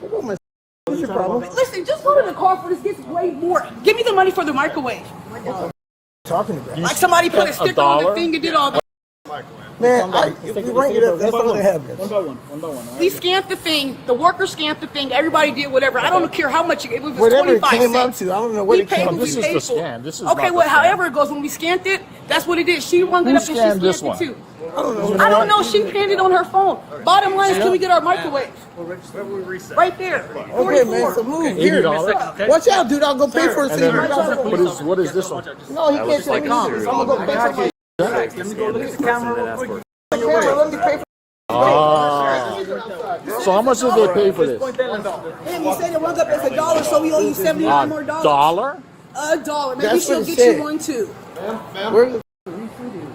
What's your problem? Listen, just go to the car for this gets way more. Give me the money for the microwave. Talking about. Like somebody put a sticker on the thing and did all that. Man, if we rank it up, that's all that happens. One by one. We scanned the thing. The worker scanned the thing. Everybody did whatever. I don't care how much it was. Whatever it 25 came cents. up to, I don't know what it came up to. This is the scan. This is Okay, not well, the scan. however it goes, when we scanned it, that's what it did. She rung it Who up and she scanned scanned this it one? too. I don't know. She panned it on her phone. Bottom line is, can we get our microwave? Right there. Okay, man, so move. Here. $80. Watch out, dude. I'll go pay for it. And So then, what is this one? No, he can't tell me. I'm gonna go pay for it. Let me go look at the camera real quick. Let me pay for So how much did they pay for this? And he said it rung up as $1, so we owe you $79 more. $1? $1. Maybe That's she'll what it get said. you one too.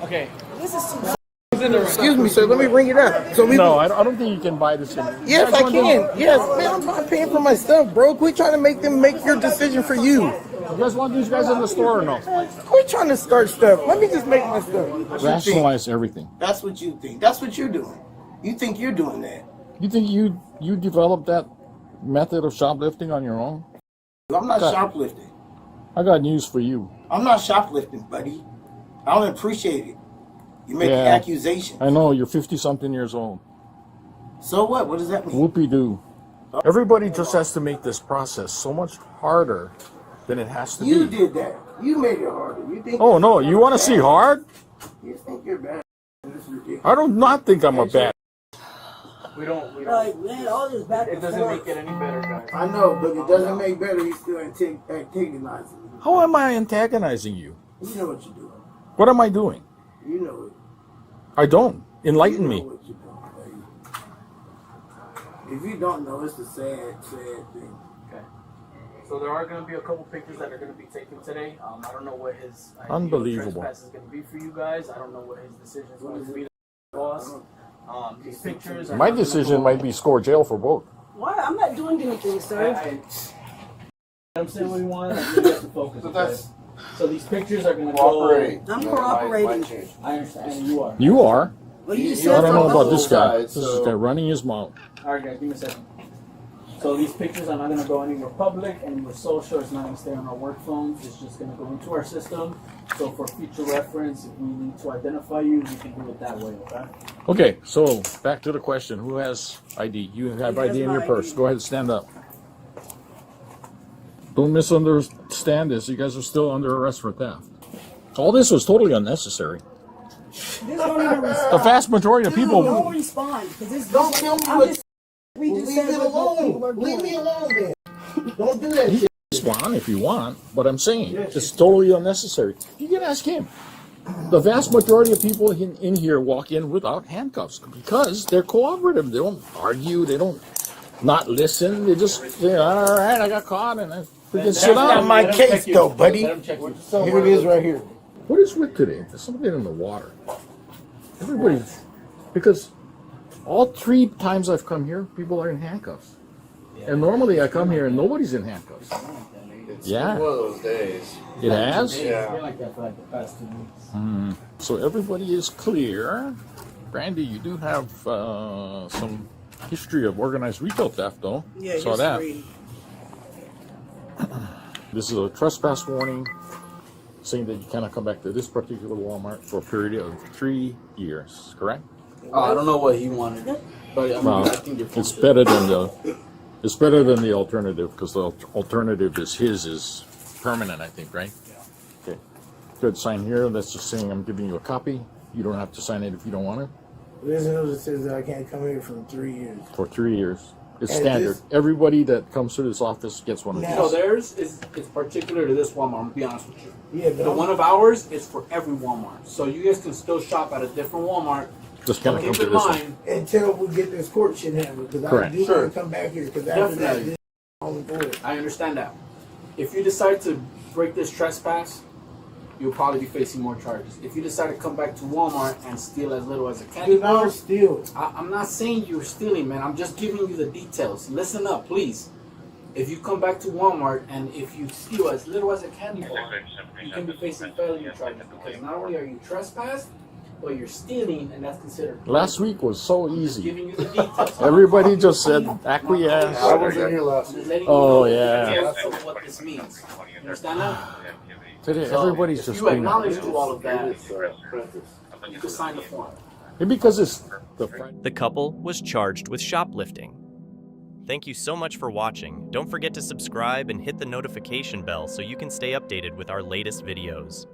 Okay. This is too. Excuse me, sir. Let me ring it up. So we. No, I don't think you can buy this. Yes, I can. Yes, man. I'm not paying for my stuff, bro. Quit trying to make them make your decision for you. You guys want these guys in the store or no? Quit trying to start stuff. Let me just make my stuff. Rationalize everything. That's what you think. That's what you're doing. You think you're doing that. You think you developed that method of shoplifting on your own? I'm not shoplifting. I got news for you. I'm not shoplifting, buddy. I don't appreciate it. You make an accusation. I know, you're 50-something years old. So what? What does that mean? Whoopie-doo. Everybody just has to make this process so much harder than it has to be. You did that. You made it harder. You think? Oh, no, you want to see hard? You think you're bad. This is ridiculous. I do not think I'm a bad. We don't. Like, man, all this back it doesn't make it any better, guys. I know, but it doesn't make better. He's still antagonizing me. How am I antagonizing you? You know what you're doing. What am I doing? You know it. I don't. Enlighten me. You know what you're doing, buddy. If you don't know, it's a sad thing. Okay. So there are going to be a couple pictures that are going to be taken today. I don't know what his Unbelievable. trespass is going to be for you guys. I don't know what his decision is going to be. Boss. These pictures. My decision might be score jail for both. Why? I'm not doing anything, sir. I'm saying what you want. You have to focus. Okay? So these pictures are going to cooperate. I'm cooperating. I understand. And you are. You are. Well, you I don't know about this guy. This is guy running his mouth. All right, guys, give me a second. So these pictures are not going to go anywhere public, anywhere social. It's not going to stay on our work phones. It's just going to go into our system. So for future reference, if we need to identify you, we can do it that way, okay? Okay, so back to the question. Who has ID? You have ID in your purse. Go ahead and stand up. Don't misunderstand this. You guys are still under arrest for theft. All this was totally unnecessary. This don't even respond. The vast majority of people... Don't respond. Don't tell me what... Leave it alone. Leave me alone, then. Don't do that. You can respond if you want, but I'm saying it's totally unnecessary. You can ask him. The vast majority of people in here walk in without handcuffs because they're cooperative. They don't argue. They don't not listen. They just say, all right, I got caught, and we can sit down. That's not my case, though, buddy. Here it is right here. What is with today? There's something in the water. Everybody, because all 3 times I've come here, people are in handcuffs. And normally I come here and nobody's in handcuffs. It's been one of those days. It has? It's been like that for like the past 2 weeks. So everybody is clear. Brandy, you do have some history of organized retail theft, though. Yeah, saw that. This is a trespass warning saying that you cannot come back to this particular Walmart for a period of 3 years, correct? I don't know what he wanted, but I mean, I think it's better than the alternative, because the alternative is permanent, I think, right? Okay. Good. Sign here. That's just saying I'm giving you a copy. You don't have to sign it if you don't want it. There's a notice that says that I can't come here for 3 years. For 3 years. It's And standard. Everybody that comes to this office gets one of these. So theirs is particular to this Walmart. I'm gonna be honest with you. Yeah, but the one of ours is for every Walmart. So you guys can still shop at a different Walmart Just kind of come Keep to in this one. mind, Until we get this court shit handled, because I Correct. do Sure. want to come back here, because after that, Definitely. this on the board. I understand that. If you decide to break this trespass, you'll probably be facing more charges. If you decide to come back to Walmart and steal as little as a candy Dude, bar, I'm steal. I'm not saying you're stealing, man. I'm just giving you the details. Listen up, please. If you come back to Walmart and if you steal as little as a candy bar, you can be facing felony charges because not only are you trespassed, but you're stealing, and that's considered. Last week was so easy. Giving you the details. Everybody just said acquiesce. I wasn't here last I'm week. just letting you Oh, know the yeah. details of what this means. You understand that? Today, So, everybody's if just you being acknowledge to all of that, you can sign the form. And because it's the The couple was charged with shoplifting. Thank you so much for watching. Don't forget to subscribe and hit the notification bell so you can stay updated with our latest videos.